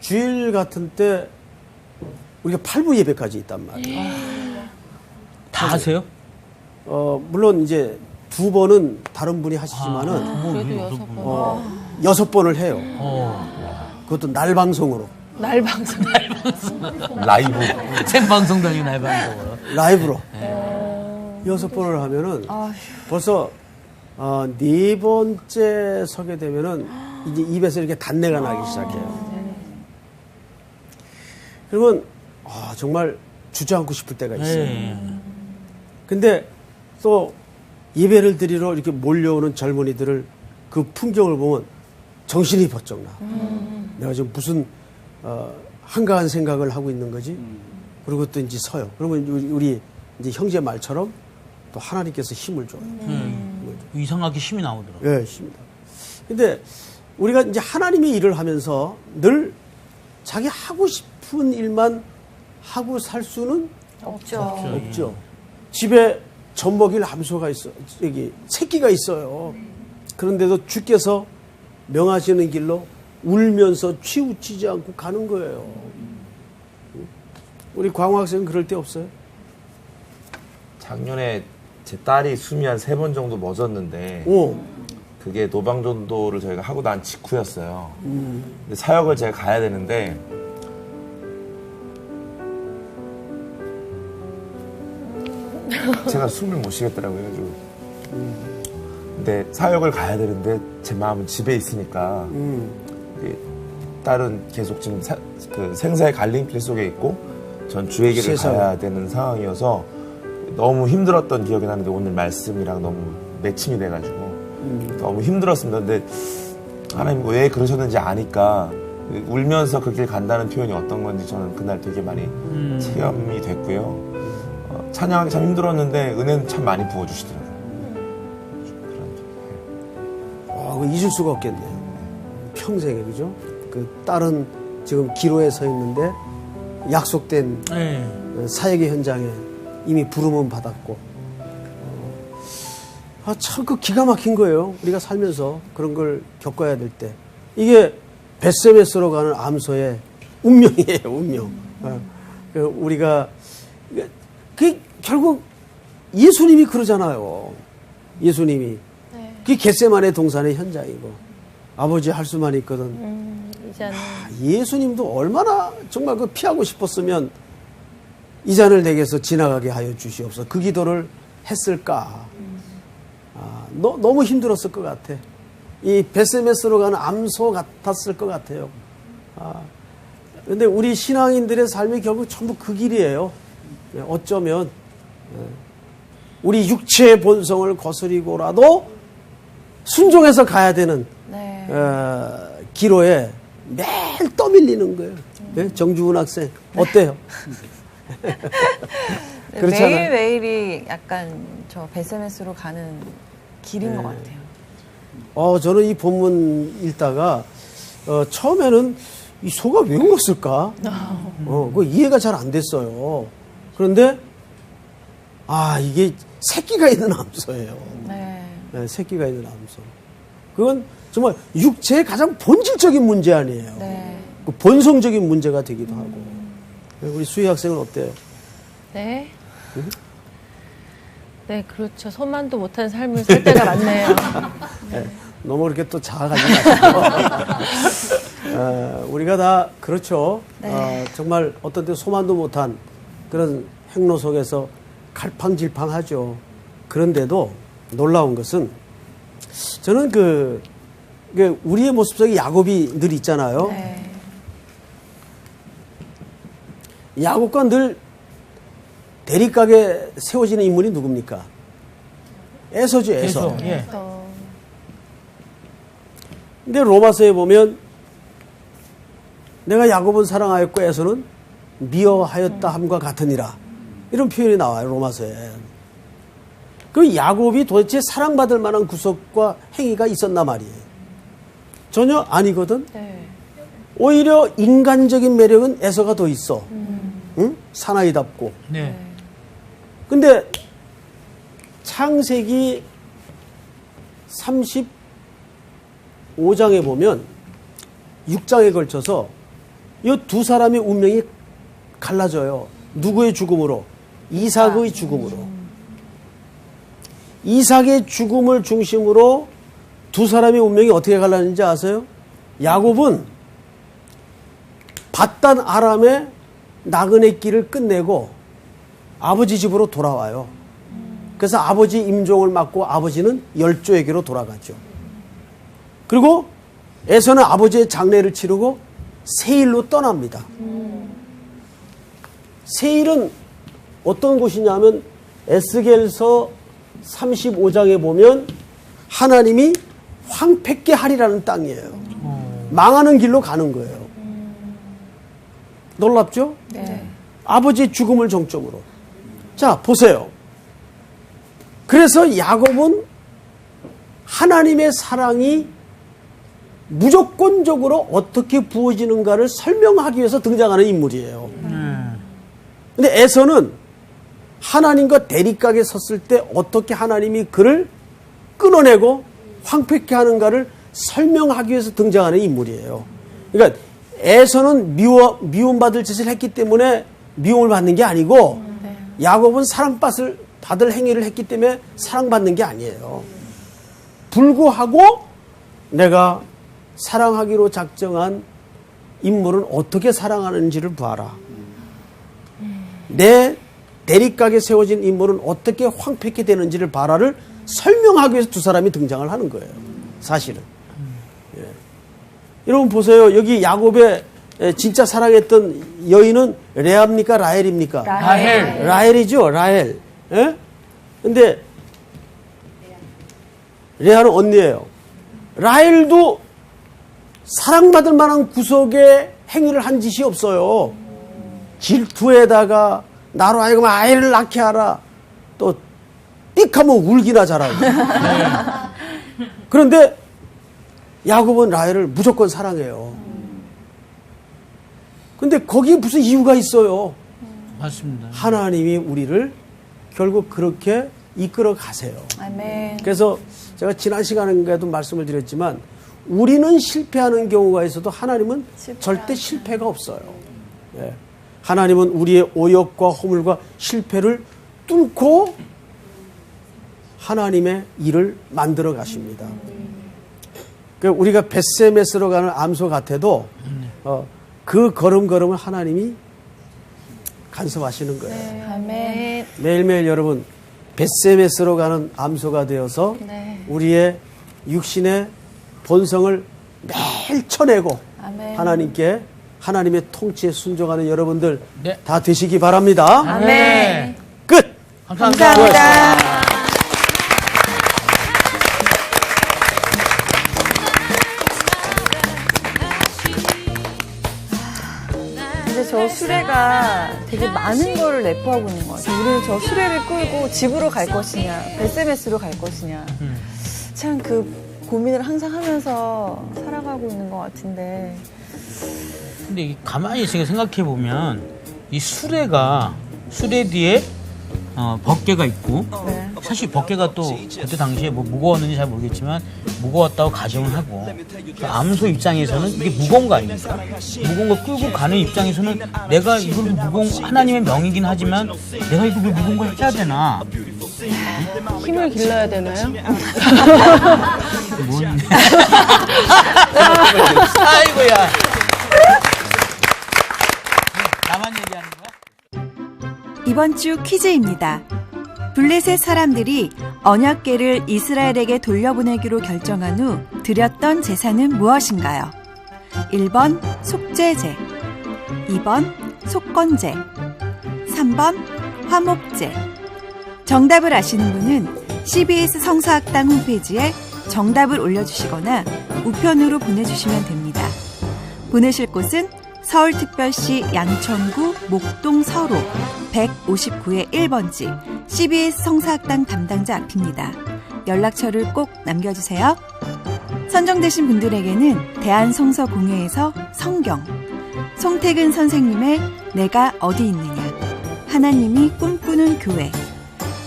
주일 같은 때 우리가 8부 예배까지 있단 말이에요. 다 하세요? 물론 이제 2번은 다른 분이 하시지만은 그래도 6번. 6번을 해요. 그것도 날 방송으로. 날 방송. 라이브. 생방송 당일 날방송으로. 라이브로. 6번을 하면은 벌써 4번째 서게 되면은 이제 입에서 이렇게 단내가 나기 시작해요. 그러면 정말 주저앉고 싶을 때가 있어요. 네. 근데 또 예배를 드리러 이렇게 몰려오는 젊은이들을 그 풍경을 보면 정신이 번쩍 나. 내가 지금 무슨 한가한 생각을 하고 있는 거지. 그리고 또 이제 서요. 그러면 우리 이제 형제 말처럼 또 하나님께서 힘을 줘요. 이상하게 힘이 나오더라고요. 예, 힘이다. 근데 우리가 이제 하나님의 일을 하면서 늘 자기 하고 싶은 일만 하고 살 수는 없죠. 없죠. 집에 젖먹일 암소가 있어, 여기 새끼가 있어요. 그런데도 주께서 명하시는 길로 울면서 치우치지 않고 가는 거예요. 우리 광호 학생은 그럴 때 없어요? 작년에 제 딸이 숨이 한 3번 정도 멎었는데 그게 노방전도를 저희가 하고 난 직후였어요. 근데 사역을 제가 가야 되는데 제가 숨을 못 쉬겠더라고요. 그래가지고 근데 사역을 가야 되는데 제 마음은 집에 있으니까 딸은 계속 지금 그 생사의 갈림길 속에 있고 전 주의 길을 가야 되는 상황이어서 너무 힘들었던 기억이 나는데 오늘 말씀이랑 너무 매칭이 돼가지고 너무 힘들었습니다. 근데 하나님 왜 그러셨는지 아니까 울면서 그 길 간다는 표현이 어떤 건지 저는 그날 되게 많이 체험이 됐고요. 찬양하기 참 힘들었는데 은혜는 참 많이 부어주시더라고요. 그거 잊을 수가 없겠네요. 평생에, 그죠? 그 딸은 지금 기로에 서 있는데 약속된 사역의 현장에 이미 부름은 받았고, 참 그 기가 막힌 거예요. 우리가 살면서 그런 걸 겪어야 될 때. 이게 벳세메스로 가는 암소의 운명이에요, 운명. 우리가, 그 결국 예수님이 그러잖아요. 예수님이. 그게 겟세마네 동산의 현장이고, 아버지 할 수만 있거든. 이제는 예수님도 얼마나 정말 그 피하고 싶었으면 이 잔을 내게서 지나가게 하여 주시옵소서. 그 기도를 했을까? 너무 힘들었을 것 같아. 이 벳세메스로 가는 암소 같았을 것 같아요. 근데 우리 신앙인들의 삶이 결국 전부 그 길이에요. 어쩌면 우리 육체의 본성을 거스리고라도 순종해서 가야 되는 기로에 매일 떠밀리는 거예요. 네? 정주훈 학생 어때요? 매일매일이 약간 저 벳세메스로 가는 길인 것 같아요. 저는 이 본문 읽다가 처음에는 이 소가 왜 울었을까? 그 이해가 잘 안 됐어요. 그런데 이게 새끼가 있는 암소예요. 네. 네, 새끼가 있는 암소. 그건 정말 육체의 가장 본질적인 문제 아니에요. 네. 그 본성적인 문제가 되기도 하고. 우리 수희 학생은 어때요? 네. 네, 그렇죠. 소만도 못한 삶을 살 때가 많네요. 네, 너무 그렇게 또 자아가지 마시고. 우리가 다 그렇죠. 네. 정말 어떤 때 소만도 못한 그런 행로 속에서 갈팡질팡하죠. 그런데도 놀라운 것은 저는 우리의 모습 속에 야곱이 늘 있잖아요. 네. 야곱과 늘 대립각에 세워지는 인물이 누굽니까? 에서죠, 에서. 예. 근데 로마서에 보면 내가 야곱은 사랑하였고 에서는 미워하였다 함과 같으니라. 이런 표현이 나와요, 로마서에. 그 야곱이 도대체 사랑받을 만한 구석과 행위가 있었나 말이에요. 전혀 아니거든. 네. 오히려 인간적인 매력은 에서가 더 있어. 응? 사나이답고. 네. 근데 창세기 35장에 보면 6장에 걸쳐서 이 두 사람의 운명이 갈라져요. 누구의 죽음으로? 이삭의 죽음으로. 이삭의 죽음을 중심으로 두 사람의 운명이 어떻게 갈라졌는지 아세요? 야곱은 밧단 아람의 나그네 길을 끝내고 아버지 집으로 돌아와요. 그래서 아버지 임종을 맡고 아버지는 열조에게로 돌아가죠. 그리고 에서는 아버지의 장례를 치르고 세일로 떠납니다. 세일은 어떤 곳이냐면 에스겔서 35장에 보면 하나님이 황폐케 하리라는 땅이에요. 망하는 길로 가는 거예요. 놀랍죠? 네. 아버지의 죽음을 정점으로. 자, 보세요. 그래서 야곱은 하나님의 사랑이 무조건적으로 어떻게 부어지는가를 설명하기 위해서 등장하는 인물이에요. 근데 에서는 하나님과 대립각에 섰을 때 어떻게 하나님이 그를 끊어내고 황폐케 하는가를 설명하기 위해서 등장하는 인물이에요. 그러니까 에서는 미움받을 짓을 했기 때문에 미움을 받는 게 아니고 야곱은 사랑받을 행위를 했기 때문에 사랑받는 게 아니에요. 불구하고 내가 사랑하기로 작정한 인물은 어떻게 사랑하는지를 봐라. 내 대립각에 세워진 인물은 어떻게 황폐케 되는지를 봐라를 설명하기 위해서 두 사람이 등장을 하는 거예요. 사실은. 예. 여러분 보세요. 여기 야곱의 진짜 사랑했던 여인은 레아입니까? 라헬입니까? 라헬. 라헬이죠. 라헬. 예? 근데 레아는 언니예요. 라헬도 사랑받을 만한 구석의 행위를 한 짓이 없어요. 질투에다가 나로 하여금 아이를 낳게 하라. 또 삑하면 울기나 잘하고. 그런데 야곱은 라헬을 무조건 사랑해요. 근데 거기에 무슨 이유가 있어요. 맞습니다. 하나님이 우리를 결국 그렇게 이끌어 가세요. 아멘. 그래서 제가 지난 시간에도 말씀을 드렸지만 우리는 실패하는 경우가 있어도 하나님은 절대 실패가 없어요. 예. 하나님은 우리의 오역과 허물과 실패를 뚫고 하나님의 일을 만들어 가십니다. 그러니까 우리가 벳세메스로 가는 암소 같아도 그 걸음걸음을 하나님이 간섭하시는 거예요. 네. 아멘. 매일매일 여러분 벳세메스로 가는 암소가 되어서 네. 우리의 육신의 본성을 매일 쳐내고 아멘. 하나님께 하나님의 통치에 순종하는 여러분들 네. 다 되시기 바랍니다. 아멘. 끝! 감사합니다. 근데 저 수레가 되게 많은 거를 내포하고 있는 것 같아요. 우리는 저 수레를 끌고 집으로 갈 것이냐, 벳세메스로 갈 것이냐. 참 그 고민을 항상 하면서 살아가고 있는 것 같은데. 근데 이 가만히 제가 생각해 보면 이 수레가 수레 뒤에 법궤가 있고 네. 사실 법궤가 또 그때 당시에 뭐 무거웠는지 잘 모르겠지만 무거웠다고 가정을 하고 그 암소 입장에서는 이게 무거운 거 아닙니까? 무거운 거 끌고 가는 입장에서는 내가 이걸 무거운 하나님의 명이긴 하지만 내가 이걸 왜 무거운 걸 해야 되나? 힘을 길러야 되나요? 뭔? 아이고야. 나만 얘기하는 거야? 이번 주 퀴즈입니다. 블레셋 사람들이 언약궤를 이스라엘에게 돌려보내기로 결정한 후 드렸던 제사는 무엇인가요? 1번 속죄제, 2번 속건제, 3번 화목제. 정답을 아시는 분은 CBS 성서학당 홈페이지에 정답을 올려주시거나 우편으로 보내주시면 됩니다. 보내실 곳은 서울특별시 양천구 목동 서로 159의 1번지 CBS 성서학당 담당자 앞입니다. 연락처를 꼭 남겨주세요. 선정되신 분들에게는 대한성서공회에서 성경, 송태근 선생님의 내가 어디 있느냐, 하나님이 꿈꾸는 교회,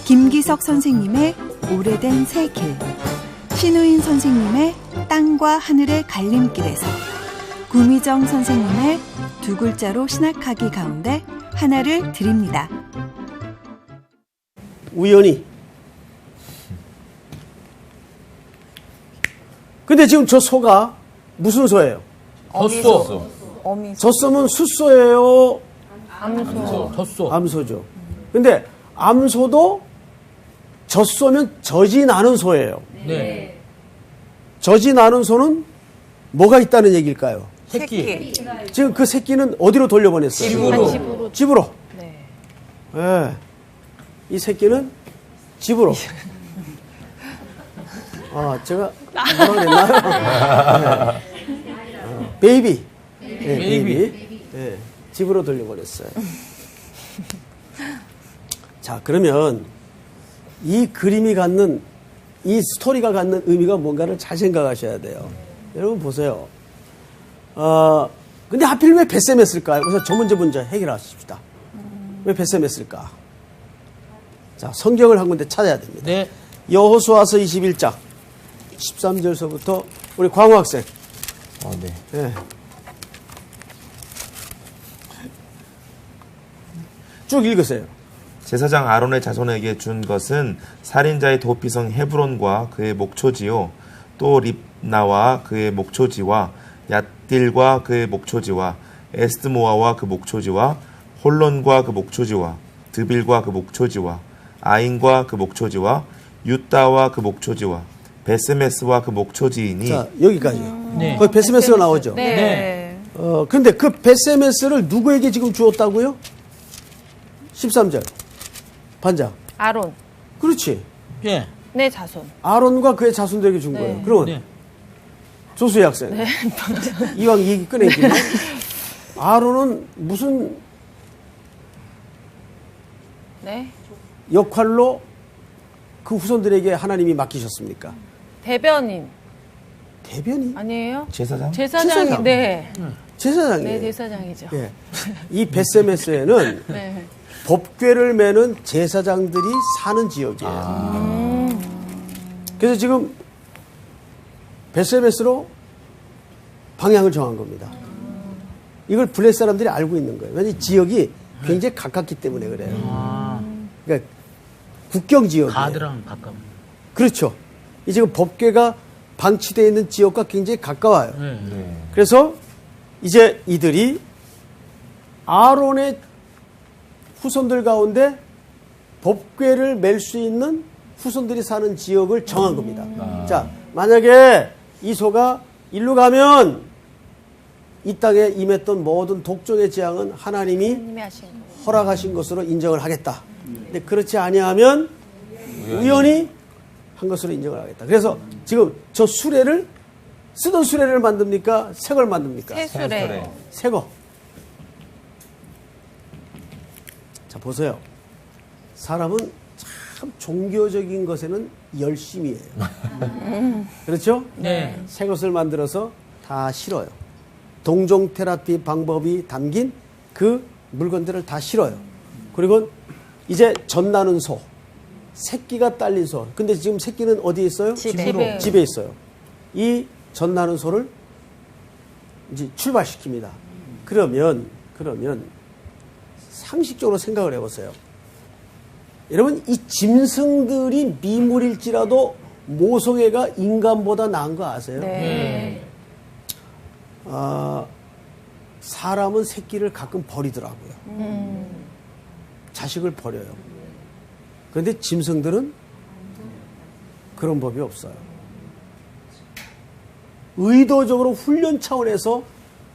김기석 선생님의 오래된 새 길, 신우인 선생님의 땅과 하늘의 갈림길에서, 구미정 선생님의 두 글자로 신학하기 가운데 하나를 드립니다. 우연히. 근데 지금 저 소가 무슨 소예요? 젖소. 어미. 젖소면 숫소예요? 젖소. 암소죠. 근데 암소도 젖소면 젖이 나는 소예요. 네. 젖이 나는 소는 뭐가 있다는 얘기일까요? 새끼. 지금 그 새끼는 어디로 돌려보냈어요? 집으로. 집으로. 네. 예. 이 새끼는 집으로. 제가 뭐라고 그랬나요? 베이비. 예, 베이비. 예, 집으로 돌려보냈어요. 자, 그러면 이 그림이 갖는, 이 스토리가 갖는 의미가 뭔가를 잘 생각하셔야 돼요. 여러분 보세요. 근데 하필 왜 벳셈했을까요? 그래서 저 문제 먼저 해결하십시다. 왜 벳셈했을까? 자, 성경을 한 군데 찾아야 됩니다. 네. 여호수아서 21장 13절서부터 우리 광호 학생. 네. 예. 쭉 읽으세요. 제사장 아론의 자손에게 준 것은 살인자의 도피성 헤브론과 그의 목초지요, 또 립나와 그의 목초지와 얏딜과 그의 목초지와 에스드모아와 그 목초지와 홀론과 그 목초지와 드빌과 그 목초지와 아인과 그 목초지와 유다와 그 목초지와 베스메스와 그 목초지이니. 자, 여기까지요. 네. 거기 베스메스가 나오죠. 네. 근데 그 베스메스를 누구에게 지금 주었다고요? 13절. 반장. 아론, 그렇지. 예. 내 자손. 아론과 그의 자손들에게 준 거예요. 그러면 네. 조수희 학생. 이왕 얘기 꺼내기는 아론은 무슨 네. 역할로 그 후손들에게 하나님이 맡기셨습니까? 대변인 대변인? 아니에요? 제사장? 제사장이 제사장. 네. 제사장이에요. 네, 제사장이죠. 예. 이 베세메스에는 네. 법궤를 매는 제사장들이 사는 지역이에요. 그래서 지금 베세메스로 방향을 정한 겁니다. 이걸 블레셋 사람들이 알고 있는 거예요. 왜냐하면 지역이 굉장히 가깝기 때문에 그래요. 그러니까 국경 지역이에요. 가드랑 가까운. 그렇죠. 이 지금 법궤가 방치되어 있는 지역과 굉장히 가까워요. 네. 그래서 이제 이들이 아론의 후손들 가운데 법궤를 맬 수 있는 후손들이 사는 지역을 정한 겁니다. 자, 만약에 이 소가 일로 가면 이 땅에 임했던 모든 독종의 재앙은 하나님이 하나님이 하신 거. 허락하신 것으로 인정을 하겠다. 근데 그렇지 아니하면 우연히 한 것으로 인정을 하겠다. 그래서 지금 저 수레를 쓰던 수레를 만듭니까? 새 걸 만듭니까? 세수래. 새 거. 자, 보세요. 사람은 참 종교적인 것에는 열심히 해요. 그렇죠? 네. 새 것을 만들어서 다 실어요. 동종 테라피 방법이 담긴 그 물건들을 다 실어요. 그리고 이제 젖나는 소, 새끼가 딸린 소. 근데 지금 새끼는 어디에 있어요? 집에. 집에 있어요. 이 젖나는 소를 이제 출발시킵니다. 그러면 상식적으로 생각을 해보세요. 여러분, 이 짐승들이 미물일지라도 모성애가 인간보다 나은 거 아세요? 네. 사람은 새끼를 가끔 버리더라고요. 자식을 버려요. 그런데 짐승들은 그런 법이 없어요. 의도적으로 훈련 차원에서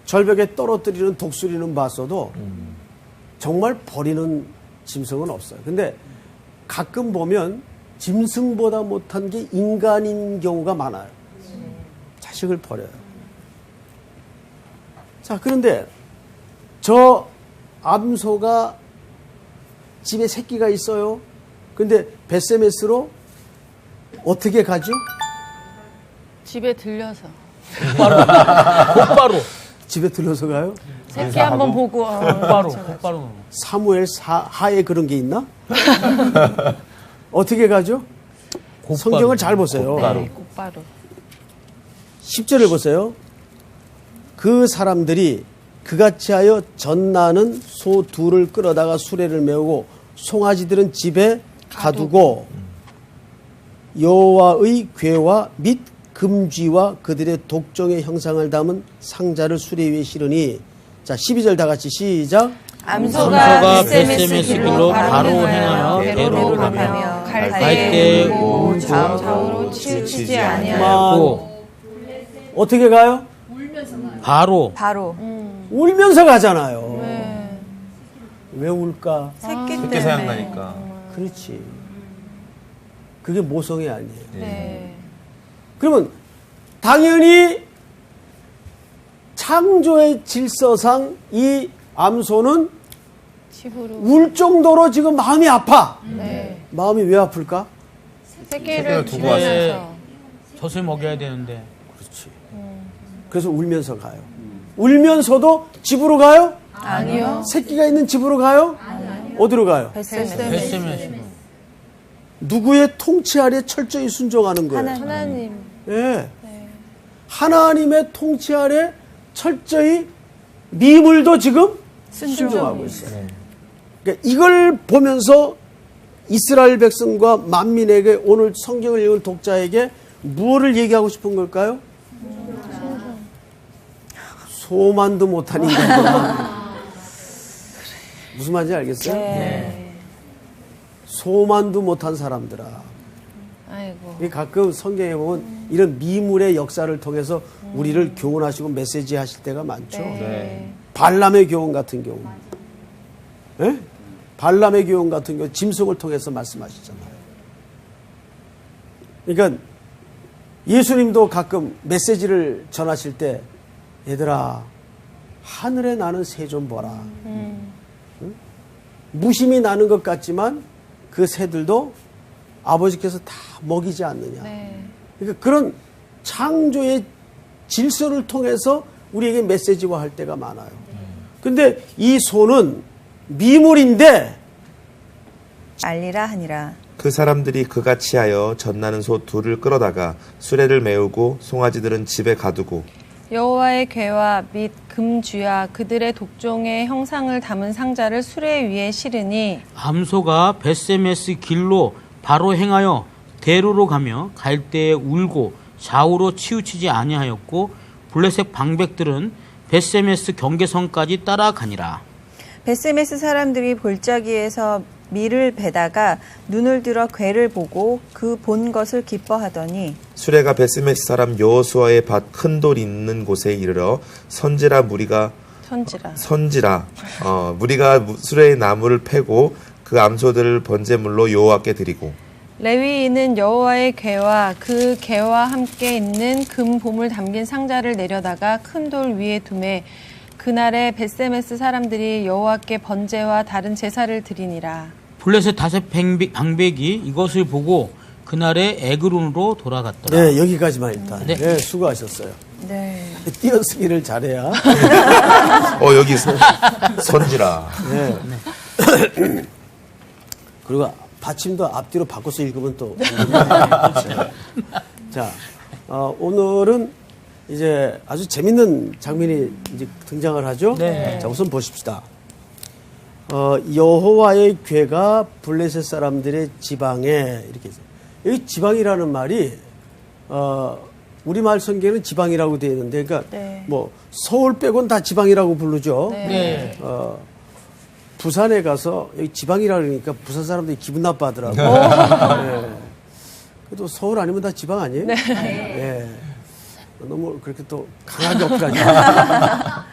절벽에 떨어뜨리는 독수리는 봤어도 정말 버리는 짐승은 없어요. 근데 가끔 보면 짐승보다 못한 게 인간인 경우가 많아요. 자식을 버려요. 자, 그런데 저 암소가 집에 새끼가 있어요. 근데 베세메스로 어떻게 가죠? 집에 들려서 곧바로 집에 들러서 가요? 새끼 한번 보고 곧바로 사무엘 하에 그런 게 있나? 어떻게 가죠? 성경을 잘 보세요. 네, 곧바로 10절을 보세요. 그 사람들이 그같이 하여 젖나는 소 둘을 끌어다가 수레를 메우고 송아지들은 집에 가두고 여호와의 궤와 및 금쥐와 그들의 독종의 형상을 담은 상자를 수레 위에 실으니, 자 12절 다 같이 시작. 암소가 베세메스 길로 바로 행하여 대로로 가며 갈 때 때 우고 좌우로 치우치지 아니하여 하고 어떻게 가요? 바로 울면서 가잖아요. 왜 울까? 새끼 새끼 때문에. 생각나니까. 그렇지. 그게 모성애 아니에요. 네. 그러면 당연히 창조의 질서상 이 암소는 집으로 울 정도로 지금 마음이 아파. 네. 마음이 왜 아플까? 새끼를 두고 왔어요. 주면서 젖을 먹여야 되는데 그렇지. 그래서 울면서 가요. 울면서도 집으로 가요? 아니요. 새끼가 있는 집으로 가요? 어디로 가요? 베세메스 누구의 통치 아래 철저히 순종하는 거예요. 하나님 예. 하나님의 통치 아래 철저히 미물도 지금 순종하고 있어요. 그러니까 이걸 보면서 이스라엘 백성과 만민에게 오늘 성경을 읽은 독자에게 무엇을 얘기하고 싶은 걸까요? 소만도 못한 인간이다. 무슨 말인지 알겠어요? 네. 소만도 못한 사람들아. 아이고 이 가끔 성경에 보면 이런 미물의 역사를 통해서 우리를 교훈하시고 메시지 하실 때가 많죠. 네. 발람의 교훈 같은 경우. 예? 발람의 교훈 같은 경우 짐승을 통해서 말씀하시잖아요. 그러니까 예수님도 가끔 메시지를 전하실 때 얘들아 하늘에 나는 새 좀 보라. 응? 무심히 나는 것 같지만 그 새들도 아버지께서 다 먹이지 않느냐. 네. 그러니까 그런 창조의 질서를 통해서 우리에게 메시지화 할 때가 많아요. 근데 이 소는 미물인데 알리라 하니라. 그 사람들이 그같이 하여 젖나는 소 둘을 끌어다가 수레를 메우고 송아지들은 집에 가두고 여호와의 궤와 및 금쥐와 그들의 독종의 형상을 담은 상자를 수레 위에 실으니 암소가 베세메스 길로 바로 행하여 대로로 가며 갈 때에 울고 좌우로 치우치지 아니하였고 블레셋 방백들은 베세메스 경계선까지 따라가니라. 베세메스 사람들이 골짜기에서 밀을 베다가 눈을 들어 궤를 보고 그 본 것을 기뻐하더니 수레가 베스메스 사람 여호수아의 밭 큰 돌 있는 곳에 이르러 선지라 무리가 수레의 나무를 패고 그 암소들을 번제물로 여호와께 드리고 레위인은 여호와의 궤와 그 궤와 함께 있는 금 보물 담긴 상자를 내려다가 큰 돌 위에 두매 그날에 베세메스 사람들이 여호와께 번제와 다른 제사를 드리니라. 블레셋 다섯 방백이 이것을 보고 그날의 에그론으로 돌아갔더라. 네, 여기까지만 일단. 네. 네, 수고하셨어요. 네. 띄어쓰기를 잘해야. 여기 선지라. 네. 그리고 받침도 앞뒤로 바꿔서 읽으면 또. 자, 오늘은 이제 아주 재밌는 장면이 이제 등장을 하죠. 네. 자, 우선 보십시다. 여호와의 괴가 블레셋 사람들의 지방에 이렇게 있어요. 여기 지방이라는 말이 우리말 성경에는 지방이라고 되어 있는데, 그러니까 네. 뭐 서울 빼고는 다 지방이라고 부르죠. 네. 부산에 가서 여기 지방이라 그러니까 부산 사람들이 기분 나빠하더라고요. 네. 그래도 서울 아니면 다 지방 아니에요? 네. 네. 너무 그렇게 또 강하게 어필하지 마.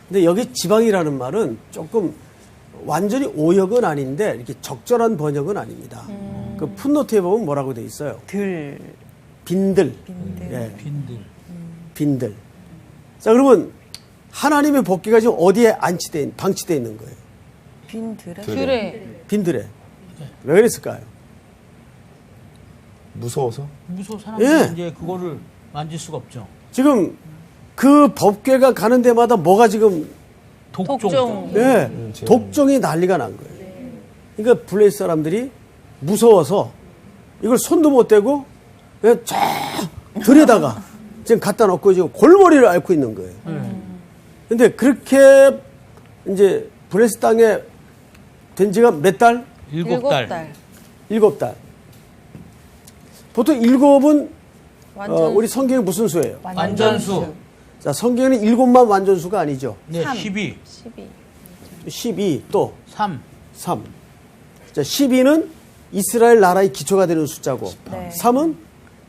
근데 여기 지방이라는 말은 조금 완전히 오역은 아닌데 이렇게 적절한 번역은 아닙니다. 그 풋노트에 보면 뭐라고 돼 있어요? 빈들. 예. 빈들. 자, 그러면 하나님의 복귀가 지금 어디에 방치되어 있는 거예요? 들에. 빈들에. 왜 그랬을까요? 무서워서? 무서워 사람들이 예. 이제 그거를 만질 수가 없죠. 지금 그 법궤가 가는 데마다 뭐가 지금 독종. 예, 독종이 난리가 난 거예요. 그러니까 블레셋 사람들이 무서워서 이걸 손도 못 대고 그냥 쫙 들여다가 지금 갖다 놓고 지금 골머리를 앓고 있는 거예요. 근데 그렇게 이제 블레셋 땅에 된 지가 몇 달? 7달. 7달. 보통 7은 완전 우리 성경에 무슨 수예요? 완전수. 자, 성경에는 7만 완전수가 아니죠. 네, 3. 12. 12 또 3. 3. 자, 12는 이스라엘 나라의 기초가 되는 숫자고, 네. 3은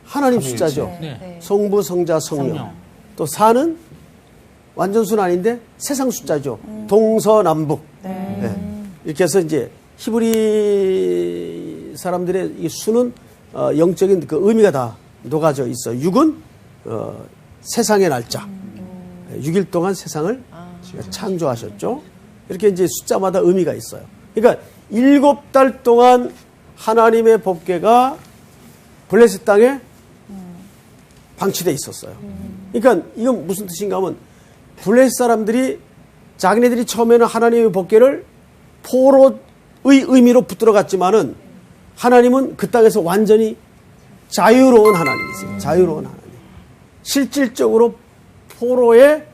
하나님 숫자죠. 네. 성부, 성자, 성령. 성령. 또 4는 완전수는 아닌데 세상 숫자죠. 동서남북. 네. 이렇게 해서 이제 히브리 사람들의 이 수는 영적인 그 의미가 다 녹아져 있어. 6은 세상의 날짜. 6일 동안 세상을 창조하셨죠. 이렇게 이제 숫자마다 의미가 있어요. 그러니까 7달 동안 하나님의 법궤가 블레셋 땅에 방치돼 있었어요. 그러니까 이건 무슨 뜻인가 하면 블레셋 사람들이 자기네들이 처음에는 하나님의 법궤를 포로의 의미로 붙들어 갔지만은 하나님은 그 땅에서 완전히 자유로운 하나님이세요. 자유로운 하나님. 실질적으로 포로의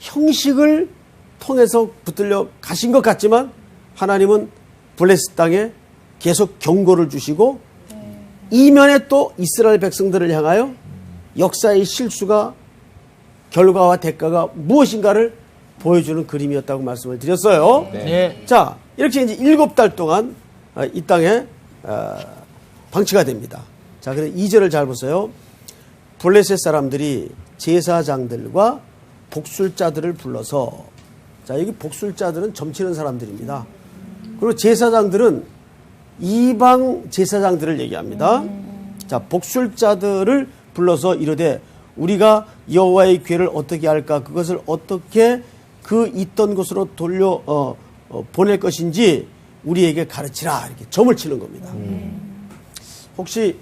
형식을 통해서 붙들려 가신 것 같지만 하나님은 블레셋 땅에 계속 경고를 주시고 이면에 또 이스라엘 백성들을 향하여 역사의 실수가 결과와 대가가 무엇인가를 보여주는 그림이었다고 말씀을 드렸어요. 네. 자, 이렇게 이제 7달 동안 이 땅에 방치가 됩니다. 자, 그래서 2절을 잘 보세요. 블레셋 사람들이 제사장들과 복술자들을 불러서, 자, 여기 복술자들은 점치는 사람들입니다. 그리고 제사장들은 이방 제사장들을 얘기합니다. 자, 복술자들을 불러서 이르되 우리가 여호와의 궤를 어떻게 할까? 그것을 어떻게 그 있던 곳으로 돌려 보낼 것인지 우리에게 가르치라. 이렇게 점을 치는 겁니다. 혹시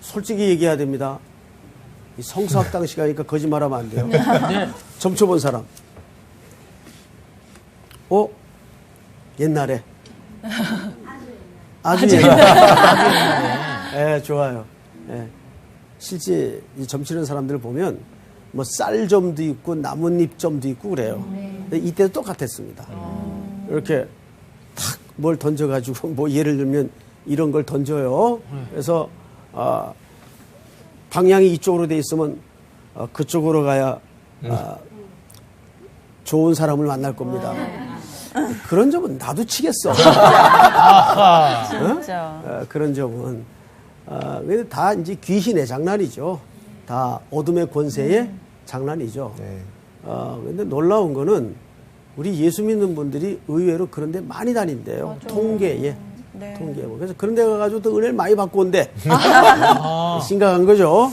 솔직히 얘기해야 됩니다. 이 성서학당 시간이니까 거짓말하면 안 돼요. 네. 점쳐본 사람. 옛날에. 아주 옛날에. 예, 좋아요. 예. 실제 이 점치는 사람들을 보면 뭐 쌀점도 있고 나뭇잎점도 있고 그래요. 근데 이때도 똑같았습니다. 이렇게 탁 뭘 던져가지고 뭐 예를 들면 이런 걸 던져요. 그래서 방향이 이쪽으로 돼 있으면 그쪽으로 가야 좋은 사람을 만날 겁니다. 그런 점은 나도 치겠어. 진짜. 그런 점은 근데 다 이제 귀신의 장난이죠. 다 어둠의 권세의 장난이죠. 네. 근데 놀라운 거는 우리 예수 믿는 분들이 의외로 그런 데 많이 다닌대요. 통계에. 네. 통계에. 그래서 그런 데 가가지고 또 은혜를 많이 받고 온대. 심각한 거죠.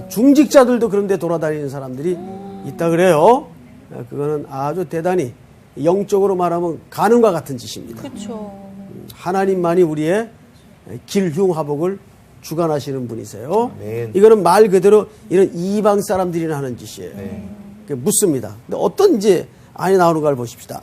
중직자들도 그런 데 돌아다니는 사람들이 있다 그래요. 그거는 아주 대단히 영적으로 말하면 가늠과 같은 짓입니다. 그렇죠. 하나님만이 우리의 길흉화복을 주관하시는 분이세요. 아멘. 이거는 말 그대로 이런 이방 사람들이나 하는 짓이에요. 묻습니다. 근데 어떤 이제 안이 나오는가를 보십시다.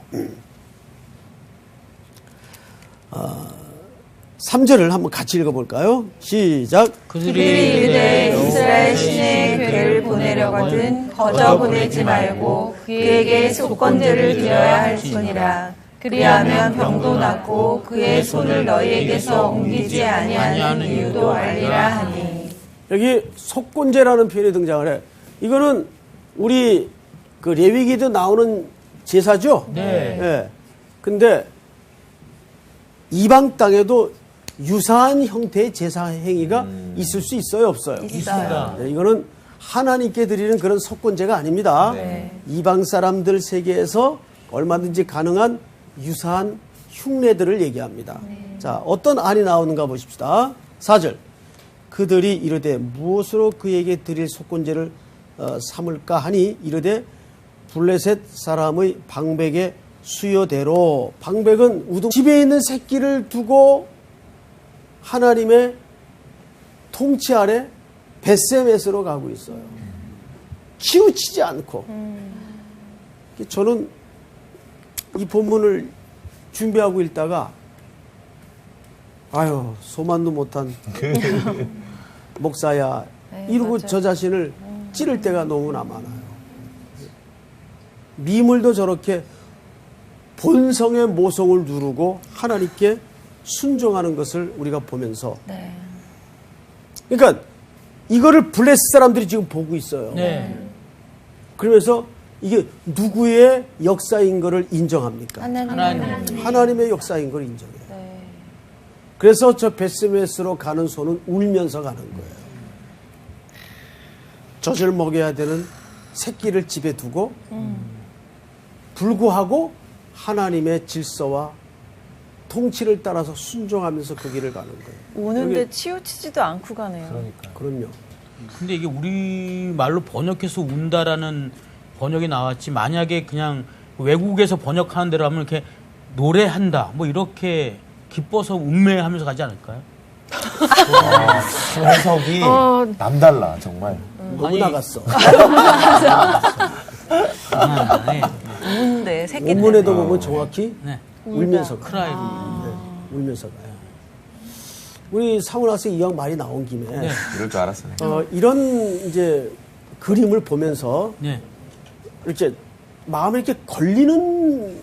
3절을 한번 같이 읽어볼까요? 시작. 그들이 이르되 이스라엘 신의 괴를 보내려거든 거저 보내지 말고 그에게 속건제를 드려야 할지니라. 그리하면 병도 낫고 그의 손을 너희에게서 옮기지 아니하는 이유도 알리라 하니. 여기 속건제라는 표현이 등장을 해. 이거는 우리 그 레위기도 나오는 제사죠? 네. 예. 근데 이방 땅에도 유사한 형태의 제사 행위가 있을 수 있어요, 없어요? 있어요. 네, 이거는 하나님께 드리는 그런 속건제가 아닙니다. 네. 이방 사람들 세계에서 얼마든지 가능한 유사한 흉내들을 얘기합니다. 자, 어떤 안이 나오는가 보십시다. 4절. 그들이 이르되 무엇으로 그에게 드릴 속건제를 삼을까 하니 이르되 블레셋 사람의 방백의 수요대로. 방백은 우동 집에 있는 새끼를 두고 하나님의 통치 아래 벳세메스로 가고 있어요. 치우치지 않고. 저는 이 본문을 준비하고 읽다가 아유 소만도 못한 목사야 이러고 맞아요. 저 자신을 찌를 때가 너무나 많아요. 미물도 저렇게 본성의 모성을 누르고 하나님께 순종하는 것을 우리가 보면서 네. 그러니까 이거를 블레스 사람들이 지금 보고 있어요. 네. 그러면서 이게 누구의 역사인 것을 인정합니까? 하나님. 하나님의 역사인 걸 인정해요. 네. 그래서 저 베스메스로 가는 소는 울면서 가는 거예요. 젖을 먹여야 되는 새끼를 집에 두고 불구하고 하나님의 질서와 통치를 따라서 순종하면서 그 길을 가는 거예요. 오는데 여기- 치우치지도 않고 가네요. 그럼요. 근데 이게 우리 말로 번역해서 운다라는 번역이 나왔지 만약에 그냥 외국에서 번역하는 대로 하면 이렇게 노래한다 뭐 이렇게 기뻐서 음매하면서 가지 않을까요? 그 해석이 남달라 정말. 너무 아니, 나갔어. 네. 우는데 새끼 원문에도 보면 정확히 네. 울면서 가요. 크라이. 네, 울면서 가요. 우리 상훈 학생 이왕 말이 나온 김에 네. 이럴 줄 알았어요. 이런 이제 그림을 보면서 네. 이렇게 마음에 이렇게 걸리는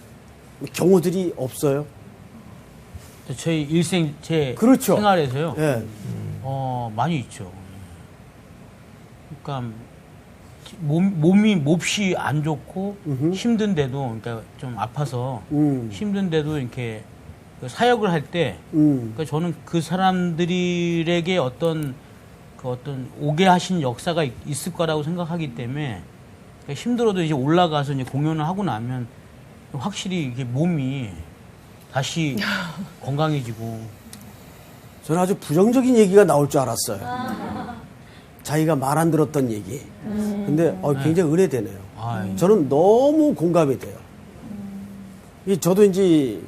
경우들이 없어요. 저희 일생 제 그렇죠. 생활에서요. 예. 많이 있죠. 그러니까 몸이 몹시 안 좋고 힘든데도 그러니까 좀 아파서 힘든데도 이렇게 그 사역을 할 때 그러니까 저는 그 사람들에게 어떤 오게 하신 역사가 있을 거라고 생각하기 때문에 그러니까 힘들어도 이제 올라가서 이제 공연을 하고 나면 확실히 이게 몸이 다시 건강해지고. 저는 아주 부정적인 얘기가 나올 줄 알았어요. 자기가 말 안 들었던 얘기. 근데 굉장히 은혜되네요. 아, 예. 저는 너무 공감이 돼요. 저도 이제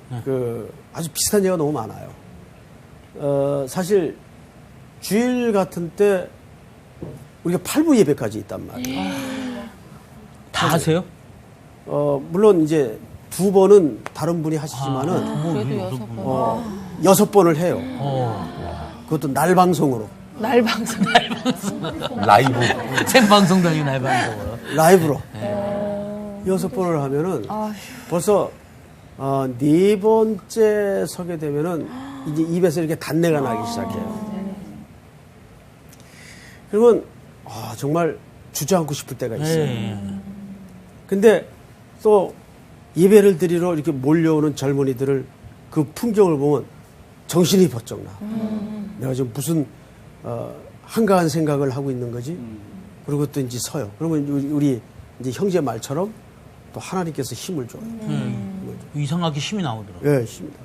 아주 비슷한 얘기가 너무 많아요. 사실 주일 같은 때 우리가 8부 예배까지 있단 말이에요. 다 하세요? 물론 이제 2번은 다른 분이 하시지만은 그래도 6번. 6번을 해요. 그것도 날 방송으로. 날 방송. 라이브. 생방송도 아니고 날방송으로. 라이브로. 6번을 하면은 벌써 4번째 서게 되면은 이제 입에서 이렇게 단내가 나기 시작해요. 그러면 정말 주저앉고 싶을 때가 있어요. 네. 근데 또 예배를 드리러 이렇게 몰려오는 젊은이들을 그 풍경을 보면 정신이 번쩍 나. 내가 지금 무슨 한가한 생각을 하고 있는 거지. 그리고 또 이제 서요. 그러면 우리 이제 형제 말처럼 또 하나님께서 힘을 줘요. 이상하게 힘이 나오더라고요. 예, 힘이다.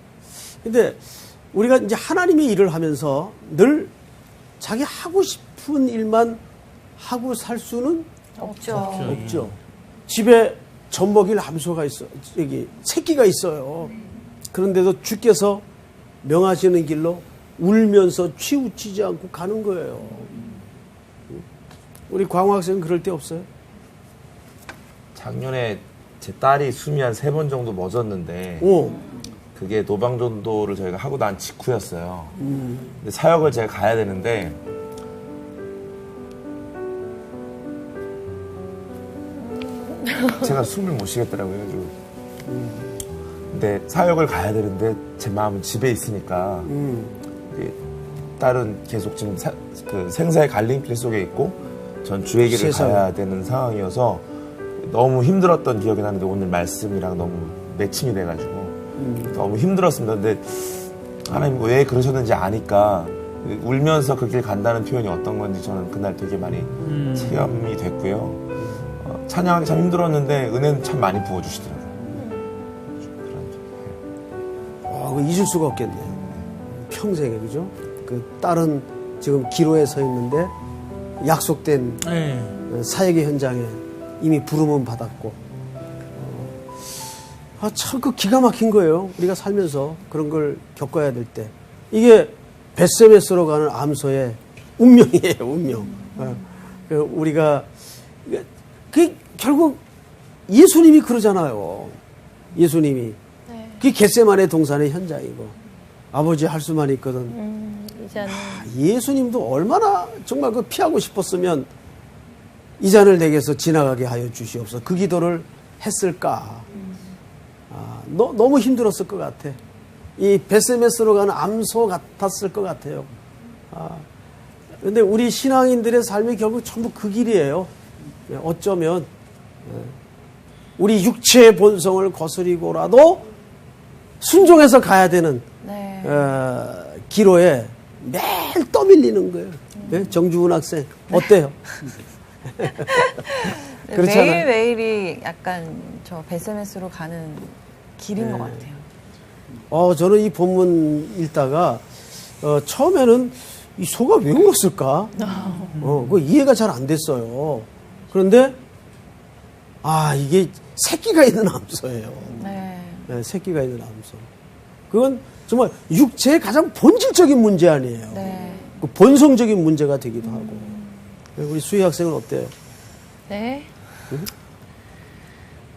근데 우리가 이제 하나님의 일을 하면서 늘 자기 하고 싶은 일만 하고 살 수는 없죠. 없죠. 집에 젖먹일 암소가 있어, 여기 새끼가 있어요. 그런데도 주께서 명하시는 길로 울면서 치우치지 않고 가는 거예요. 우리 광호 학생은 그럴 데 없어요? 작년에 제 딸이 숨이 한 3번 정도 멎었는데 오. 그게 노방전도를 저희가 하고 난 직후였어요. 근데 사역을 제가 가야 되는데 제가 숨을 못 쉬겠더라고요. 근데 사역을 가야 되는데 제 마음은 집에 있으니까 이게 딸은 계속 지금 그 생사의 갈림길 속에 있고 전 주의 길을 세상에. 가야 되는 상황이어서 너무 힘들었던 기억이 나는데 오늘 말씀이랑 너무 매칭이 돼가지고 너무 힘들었습니다. 근데 하나님 왜 그러셨는지 아니까 울면서 그 길 간다는 표현이 어떤 건지 저는 그날 되게 많이 체험이 됐고요. 찬양하기 참 힘들었는데 은혜는 참 많이 부어주시더라고요. 그거 잊을 수가 없겠네요. 평생에, 그죠? 그 딸은 지금 기로에 서 있는데 약속된 네. 사역의 현장에 이미 부름은 받았고, 참 그 기가 막힌 거예요. 우리가 살면서 그런 걸 겪어야 될 때. 이게 벳세메스로 가는 암소의 운명이에요, 운명. 우리가, 그 결국 예수님이 그러잖아요. 예수님이. 그게 겟세마네 동산의 현장이고, 아버지 할 수만 있거든. 이제는 예수님도 얼마나 정말 그 피하고 싶었으면 이 잔을 내게서 지나가게 하여 주시옵소서. 그 기도를 했을까? 너무 힘들었을 것 같아. 이 벳세메스로 가는 암소 같았을 것 같아요. 근데 우리 신앙인들의 삶이 결국 전부 그 길이에요. 어쩌면 우리 육체의 본성을 거스리고라도 순종해서 가야 되는 네. 기로에 매일 떠밀리는 거예요. 네? 정주훈 학생 어때요? 그렇잖아요. 매일매일이 약간 저 벳세메스로 가는 길인 것 같아요. 저는 이 본문 읽다가 처음에는 이 소가 왜 울었을까? 그 이해가 잘 안 됐어요. 그런데 이게 새끼가 있는 암소예요. 네. 네, 새끼가 있는 암소. 그건 정말 육체의 가장 본질적인 문제 아니에요. 네. 그 본성적인 문제가 되기도 하고. 우리 수희 학생은 어때요? 네.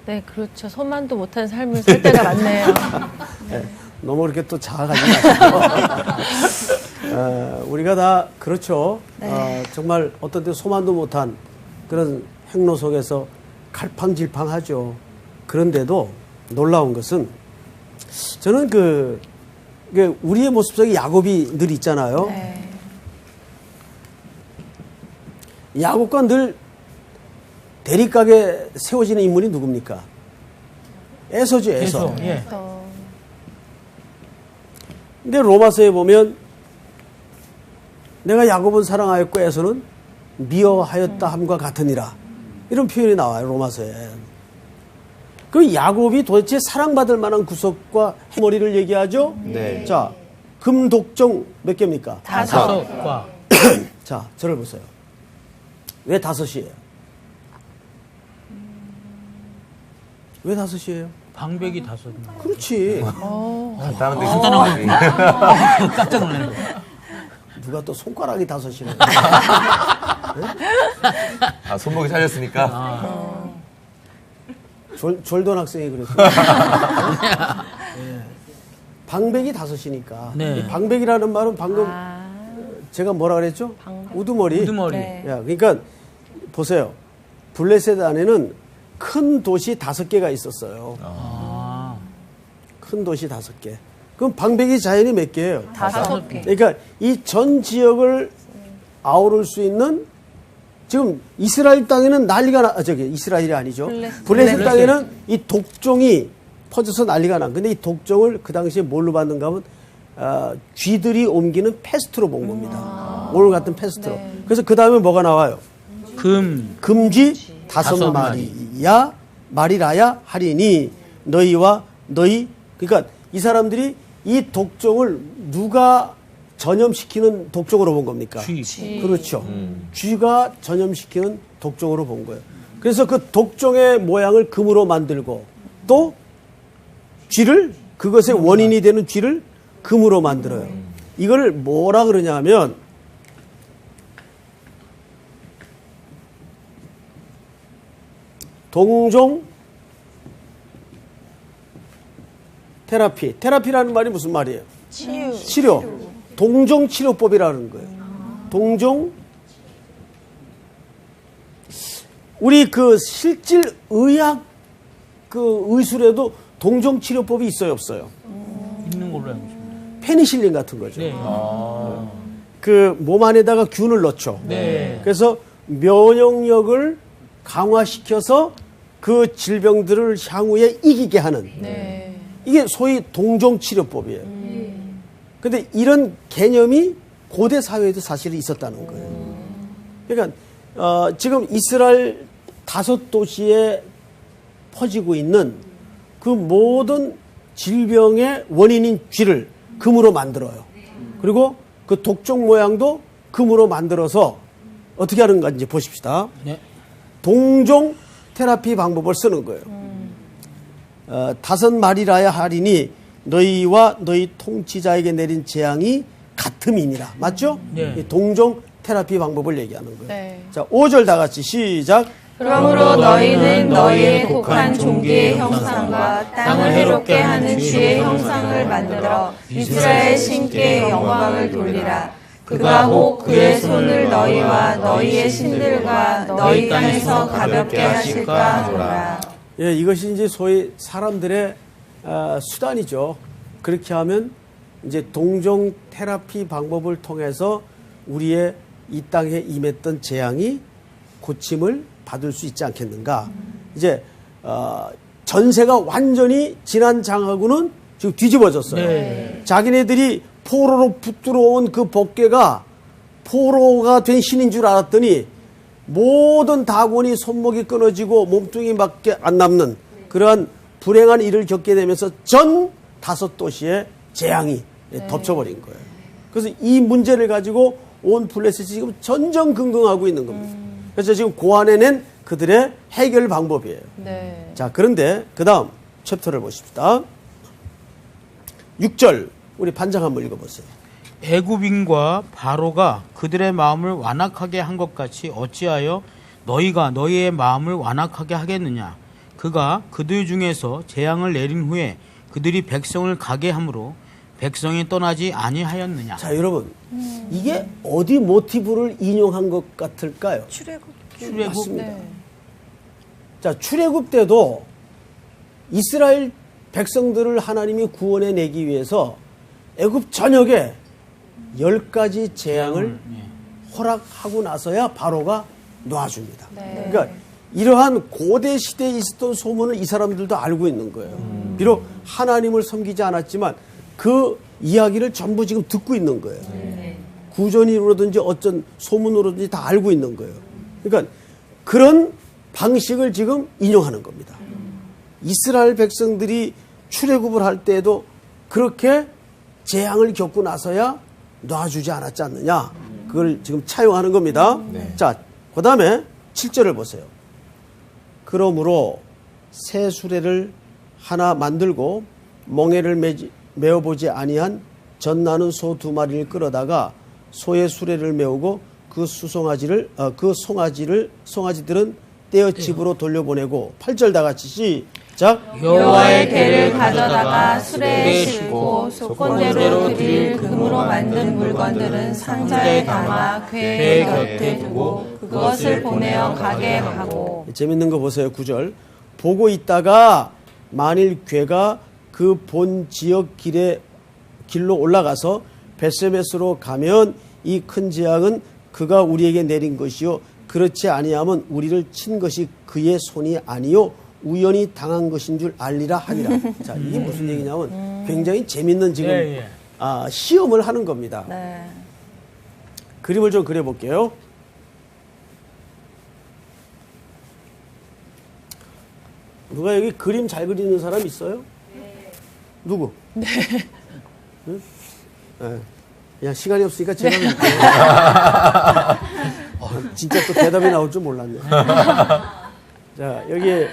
네, 그렇죠. 손만도 못한 삶을 살 때가 많네요. 네, 너무 그렇게 또 자아가지 마시고. 우리가 다 그렇죠. 네. 정말 어떤 때 소만도 못한 그런 행로 속에서 갈팡질팡하죠. 그런데도 놀라운 것은 저는 우리의 모습 속에 야곱이 늘 있잖아요. 네. 야곱과 늘 대립각에 세워지는 인물이 누굽니까? 에서죠, 에서. 예. 근데 로마서에 보면 내가 야곱은 사랑하였고 에서는 미워하였다 함과 같으니라. 이런 표현이 나와요, 로마서에. 그 야곱이 도대체 사랑받을 만한 구석과 해머리를 얘기하죠? 네. 자, 금독종 몇 개입니까? 5. 다섯과 자, 저를 보세요. 왜 5이에요? 왜 5이에요? 방백이 5. 그렇지. 간단한데 간단하게. 깜짝 놀라는 거. 누가 또 손가락이 5이네. 손목이 살렸으니까. 졸던 학생이 그랬어요. 네. 방백이 5이니까. 네. 이 방백이라는 말은 방금 제가 뭐라 그랬죠? 우두머리. 우두머리. 네. 야, 그러니까 보세요. 블레셋 안에는 큰 도시 5개가 있었어요. 큰 도시 5개. 그럼 방백이 자연이 몇 개예요? 5개. 그러니까 이 전 지역을 아우를 수 있는 지금 이스라엘 땅에는 이스라엘이 아니죠. 블레셋 땅에는 이 독종이 퍼져서 난리가 난. 근데 이 독종을 그 당시에 뭘로 받는가 하면 쥐들이 옮기는 패스트로 본 겁니다. 오늘 같은 패스트로. 네. 그래서 그 다음에 뭐가 나와요? 금쥐 5마리야 말이라야 하리니 너희와 너희. 그러니까 이 사람들이 이 독종을 누가 전염시키는 독종으로 본 겁니까? 쥐. 그렇죠. 쥐가 전염시키는 독종으로 본 거예요. 그래서 그 독종의 모양을 금으로 만들고 또 쥐를 그것의 원인이 되는 쥐를 금으로 만들어요. 이걸 뭐라 그러냐 하면 동종 테라피. 테라피라는 말이 무슨 말이에요? 치료. 동종 치료법이라는 거예요. 동종 우리 그 실질 의학 그 의술에도 동종 치료법이 있어요, 없어요? 있는 걸로 알고 있습니다. 페니실린 같은 거죠. 네. 그 몸 안에다가 균을 넣죠. 네. 그래서 면역력을 강화시켜서 그 질병들을 향후에 이기게 하는 이게 소위 동종치료법이에요. 그런데 이런 개념이 고대 사회에도 사실은 있었다는 거예요. 그러니까 지금 이스라엘 5도시에 퍼지고 있는 그 모든 질병의 원인인 쥐를 금으로 만들어요. 그리고 그 독종 모양도 금으로 만들어서 어떻게 하는 건지 보십시다. 네. 동종 테라피 방법을 쓰는 거예요. 5마리라야 하리니 너희와 너희 통치자에게 내린 재앙이 같음이니라. 맞죠? 네. 이 동종 테라피 방법을 얘기하는 거예요. 네. 자, 5절 다 같이 시작. 그러므로 너희는 너희의 곡한 종기의 형상과 땅을 해롭게 하는 쥐의 형상을 만들어 이스라엘 신께 영광을 돌리라. 그가 혹 그의 손을 너희와 너희의 신들과 너희 땅에서 가볍게 하실까 하노라. 예, 이것이 이제 소위 사람들의 수단이죠. 그렇게 하면 이제 동종 테라피 방법을 통해서 우리의 이 땅에 임했던 재앙이 고침을 받을 수 있지 않겠는가. 이제 전세가 완전히 지난 장하고는 지금 뒤집어졌어요. 네. 자기네들이 포로로 붙들어 온 그 법궤가 포로가 된 신인 줄 알았더니 모든 다곤이 손목이 끊어지고 몸뚱이밖에 안 남는 그러한 불행한 일을 겪게 되면서 전 5도시에 재앙이 덮쳐버린 거예요. 그래서 이 문제를 가지고 온 블레셋이 지금 전전긍긍하고 있는 겁니다. 그래서 지금 고안해낸 그들의 해결 방법이에요. 네. 자, 그런데 그 다음 챕터를 보십시다. 6절 우리 반장 한번 읽어보세요. 애굽인과 바로가 그들의 마음을 완악하게 한 것 같이 어찌하여 너희가 너희의 마음을 완악하게 하겠느냐. 그가 그들 중에서 재앙을 내린 후에 그들이 백성을 가게 함으로 백성이 떠나지 아니하였느냐. 자, 여러분 이게 어디 모티브를 인용한 것 같을까요? 출애굽. 맞습니다. 네. 자, 출애굽 때도 이스라엘 백성들을 하나님이 구원해 내기 위해서 애굽 전역에 10가지 재앙을 허락하고 나서야 바로가 놓아줍니다. 네. 그러니까 이러한 고대 시대에 있었던 소문을 이 사람들도 알고 있는 거예요. 비록 하나님을 섬기지 않았지만 그 이야기를 전부 지금 듣고 있는 거예요. 구전이로든지 어쩐 소문으로든지 다 알고 있는 거예요. 그러니까 그런 방식을 지금 인용하는 겁니다. 이스라엘 백성들이 출애굽을 할 때에도 그렇게 재앙을 겪고 나서야 놔주지 않았지 않느냐. 그걸 지금 차용하는 겁니다. 자, 그 다음에 7절을 보세요. 그러므로 새 수레를 하나 만들고 멍에를 메어보지 아니한 젖나는 소 2마리를 끌어다가 소의 수레를 메우고 그 송아지들은 떼어 집으로 돌려보내고 8절 다 같이 시작. 여호와의 궤를 가져다가 수레에 싣고 속건대로 드릴 금으로 만든 물건들은 상자에 담아 궤 곁에 두고 그것을 보내어 가게 하고. 재밌는 거 보세요. 9절. 보고 있다가 만일 궤가 그 본 지역 길로 올라가서 베세메스로 가면 이 큰 재앙은 그가 우리에게 내린 것이요 그렇지 아니하면 우리를 친 것이 그의 손이 아니요 우연히 당한 것인 줄 알리라 하니라. 자, 이게 무슨 얘기냐면 굉장히 재밌는 지금 시험을 하는 겁니다. 네. 그림을 좀 그려볼게요. 누가 여기 그림 잘 그리는 사람 있어요? 누구? 네. 응? 네. 그냥 시간이 없으니까 제가 그릴게요. 진짜 또 대답이 나올 줄 몰랐네. 자, 여기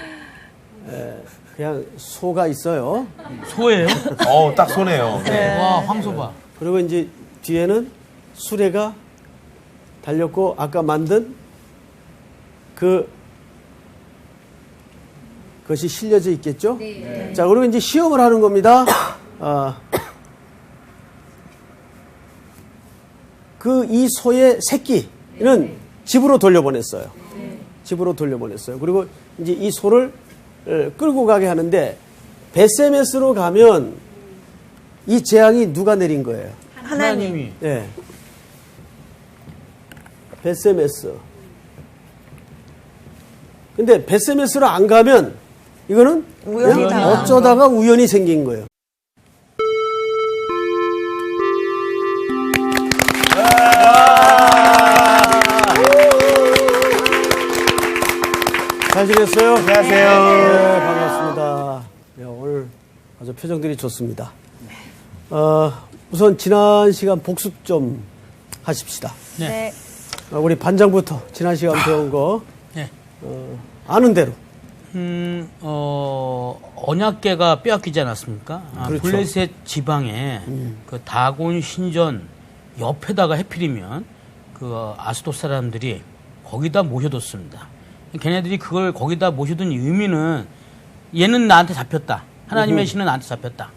그냥 소가 있어요. 소예요? 딱 손해요. 네. 와, 황소봐. 그리고 이제 뒤에는 수레가 달렸고 아까 만든 그것이 실려져 있겠죠? 네. 자, 그리고 이제 시험을 하는 겁니다. 이 소의 새끼는 집으로 돌려보냈어요. 집으로 돌려보냈어요. 그리고 이제 이 소를 끌고 가게 하는데 베세메스로 가면 이 재앙이 누가 내린 거예요? 하나님이. 네. 베세메스. 근데 베세메스로 안 가면 이거는 우연히 그냥 당한 어쩌다가 우연히 생긴 거예요. 잘 지냈어요? 안녕하세요. 네, 반갑습니다. 네, 오늘 아주 표정들이 좋습니다. 우선 지난 시간 복습 좀 하십시다. 네. 우리 반장부터 지난 시간 배운 거 네. 아는 대로. 언약궤가 빼앗기지 않았습니까? 그렇죠. 블레셋 지방에 그 다곤 신전 옆에다가 해필이면 그 아스돗 사람들이 거기다 모셔뒀습니다. 걔네들이 그걸 거기다 모셔둔 의미는 얘는 나한테 잡혔다. 하나님의 신은 나한테 잡혔다.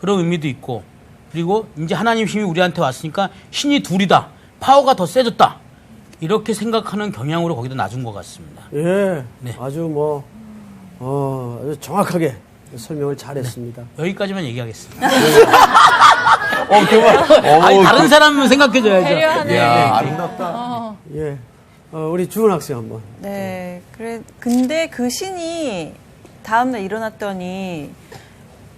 그런 의미도 있고, 그리고 이제 하나님 신이 우리한테 왔으니까 신이 둘이다. 파워가 더 세졌다. 이렇게 생각하는 경향으로 거기다 놔준 것 같습니다. 예, 네. 아주 아주 정확하게 설명을 잘했습니다. 여기까지만 얘기하겠습니다. 정말. 아니, 다른 사람은 생각해줘야죠. 배려하네. 이야, 아름답다. 예, 우리 주은 학생 한번. 네. 근데 그 신이 다음날 일어났더니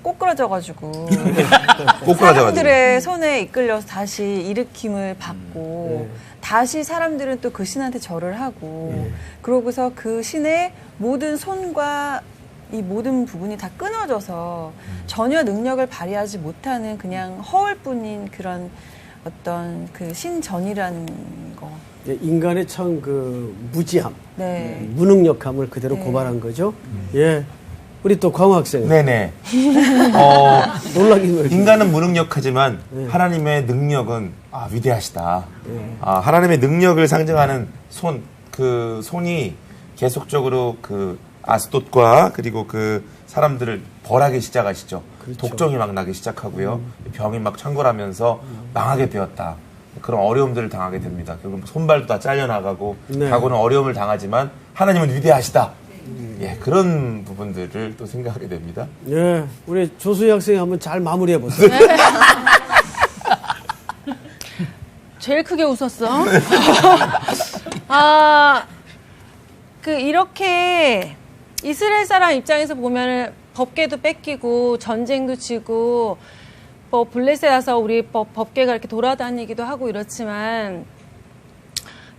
꼬꾸라져가지고 꼬꾸라져가지고. 사람들의 손에 이끌려서 다시 일으킴을 받고 다시 사람들은 또 그 신한테 절을 하고 그러고서 그 신의 모든 손과 이 모든 부분이 다 끊어져서 전혀 능력을 발휘하지 못하는 그냥 허울뿐인 그런 어떤 그 신전이라는 거. 예, 인간의 참 그 무지함, 네. 무능력함을 그대로 고발한 거죠. 예, 우리 또 광호 학생. 네네. 놀라긴 왜 이렇게. 인간은 무능력하지만 하나님의 능력은 위대하시다. 하나님의 능력을 상징하는 그 손이 계속적으로 그 아스돗과 그리고 그 사람들을 벌하기 시작하시죠. 그렇죠. 독종이 막 나기 시작하고요. 병이 막 창궐하면서 망하게 되었다. 그런 어려움들을 당하게 됩니다. 결국 손발도 다 잘려나가고 네. 다고는 어려움을 당하지만 하나님은 위대하시다. 예, 그런 부분들을 또 생각하게 됩니다. 예, 우리 조수희 학생이 한번 잘 마무리해 보세요. 제일 크게 웃었어. 이렇게 이스라엘 사람 입장에서 보면은 법궤도 뺏기고 전쟁도 치고 블레셋 와서 우리 법궤가 이렇게 돌아다니기도 하고 이렇지만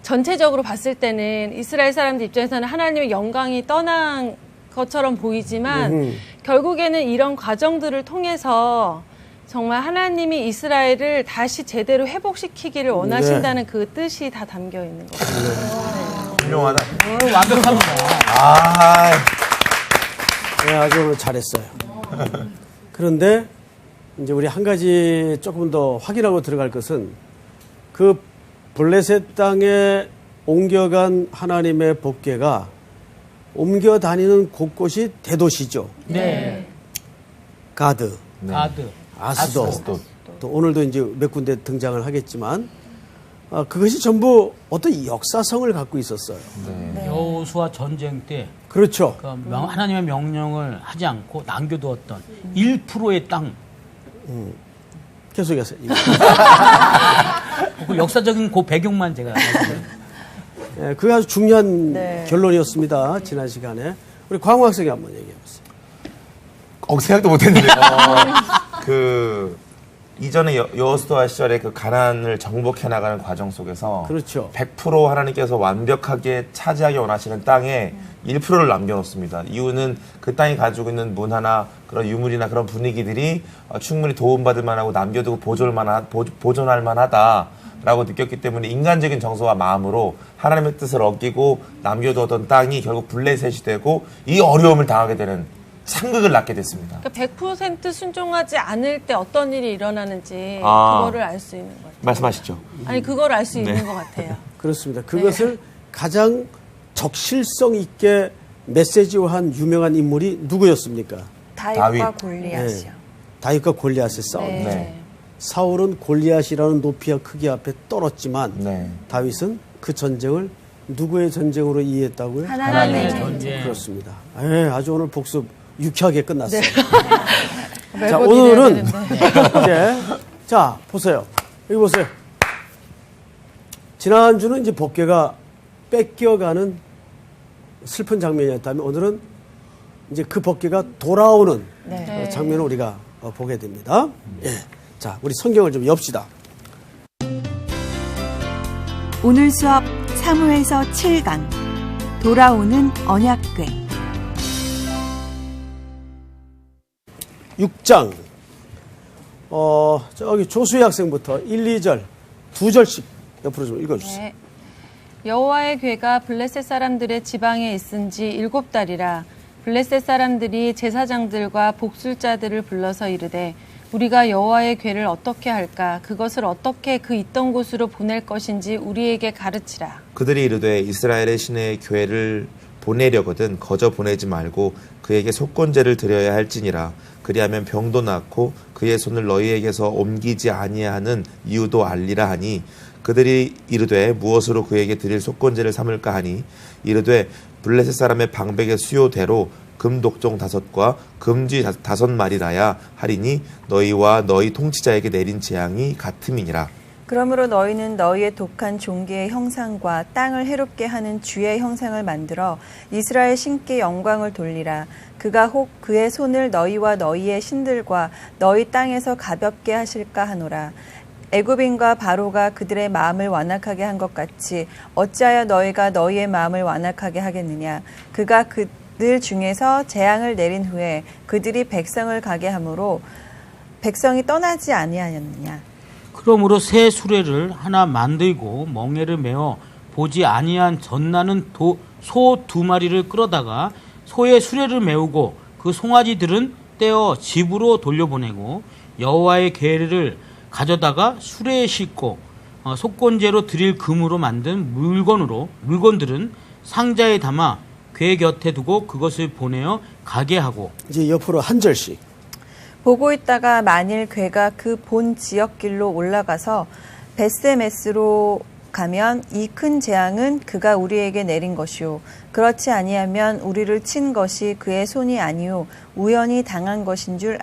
전체적으로 봤을 때는 이스라엘 사람들 입장에서는 하나님의 영광이 떠난 것처럼 보이지만 결국에는 이런 과정들을 통해서 정말 하나님이 이스라엘을 다시 제대로 회복시키기를 원하신다는 그 뜻이 다 담겨 있는 것 같아요. 훌륭하다. 완벽합니다. 네, 아주 오늘 잘했어요. 그런데 이제 우리 한 가지 조금 더 확인하고 들어갈 것은 그 블레셋 땅에 옮겨간 하나님의 법궤가 옮겨 다니는 곳곳이 대도시죠. 네. 가드, 가드. 아스돗. 또 오늘도 이제 몇 군데 등장을 하겠지만 그것이 전부 어떤 역사성을 갖고 있었어요. 여호수아 전쟁 때 그렇죠. 그 하나님의 명령을 하지 않고 남겨두었던 1%의 땅. 계속해서. 그 역사적인 그 배경만 제가. 예, 그게 아주 중요한 네. 결론이었습니다. 지난 시간에. 우리 광호 학생이 한번 얘기해 보세요. 생각도 못했는데. 이전에 여호수아 시절에 그 가나안을 정복해 나가는 과정 속에서 그렇죠. 100% 하나님께서 완벽하게 차지하기 원하시는 땅에 1%를 남겨놓습니다. 이유는 그 땅이 가지고 있는 문화나 그런 유물이나 그런 분위기들이 충분히 도움받을 만하고 남겨두고 보존할 만하다. 라고 느꼈기 때문에 인간적인 정서와 마음으로 하나님의 뜻을 어기고 남겨두었던 땅이 결국 블레셋이 되고 이 어려움을 당하게 되는 상극을 낳게 됐습니다. 그러니까 100% 순종하지 않을 때 어떤 일이 일어나는지 아. 그거를 알 수 있는 것 같아요. 말씀하시죠. 아니 그걸 알 수 있는 것 같아요. 그렇습니다. 그것을 가장 적실성 있게 메시지화한 유명한 인물이 누구였습니까? 다윗과 다윗. 골리앗이요. 다윗과 골리앗의 싸움. 네. 네. 사울은 골리앗이라는 높이와 크기 앞에 떨었지만 네. 다윗은 그 전쟁을 누구의 전쟁으로 이해했다고요? 하나님의 전쟁. 그렇습니다. 아주 오늘 복습 유쾌하게 끝났어요. 자, 멜고 오늘은 이래야 이제 자 보세요. 여기 보세요. 지난주는 이제 법궤가 뺏겨가는 슬픈 장면이었다면 오늘은 이제 그 법궤가 돌아오는 네. 장면을 우리가 보게 됩니다. 예. 자, 우리 성경을 좀 엽시다. 오늘 수업 사무엘서 7강 돌아오는 언약궤 6장 저기 조수희 학생부터 1, 2절 2절씩 옆으로 좀 읽어주세요. 네. 여호와의 궤가 블레셋 사람들의 지방에 있은지 7달이라 블레셋 사람들이 제사장들과 복술자들을 불러서 이르되 우리가 여호와의 궤를 어떻게 할까 그것을 어떻게 그 있던 곳으로 보낼 것인지 우리에게 가르치라. 그들이 이르되 이스라엘의 신의 교회를 보내려거든 거저 보내지 말고 그에게 속건제를 드려야 할지니라. 그리하면 병도 낫고 그의 손을 너희에게서 옮기지 아니하는 이유도 알리라 하니 그들이 이르되 무엇으로 그에게 드릴 속건제를 삼을까 하니 이르되 블레셋 사람의 방백의 수요대로 금독종 5과 금쥐 5마리라야 하리니 너희와 너희 통치자에게 내린 재앙이 같음이니라. 그러므로 너희는 너희의 독한 종기의 형상과 땅을 해롭게 하는 쥐의 형상을 만들어 이스라엘 신께 영광을 돌리라. 그가 혹 그의 손을 너희와 너희의 신들과 너희 땅에서 가볍게 하실까 하노라. 애굽인과 바로가 그들의 마음을 완악하게 한 것 같이 어찌하여 너희가 너희의 마음을 완악하게 하겠느냐. 그가 그들 중에서 재앙을 내린 후에 그들이 백성을 가게 하므로 백성이 떠나지 아니하였느냐. 그러므로 새 수레를 하나 만들고 멍에를 메어 보지 아니한 젖나는 소 2마리를 끌어다가 소의 수레를 메우고 그 송아지들은 떼어 집으로 돌려보내고 여호와의 궤를 가져다가 수레에 싣고 속건제로 드릴 금으로 만든 물건들은 상자에 담아 궤 곁에 두고 그것을 보내어 가게 하고. 이제 옆으로 한 절씩. 보고 있다가 만일 궤가 그 본 지역길로 올라가서 베스메스로 가면 이 큰 재앙은 그가 우리에게 내린 것이요 그렇지 아니하면 우리를 친 것이 그의 손이 아니요 우연히 당한 것인 줄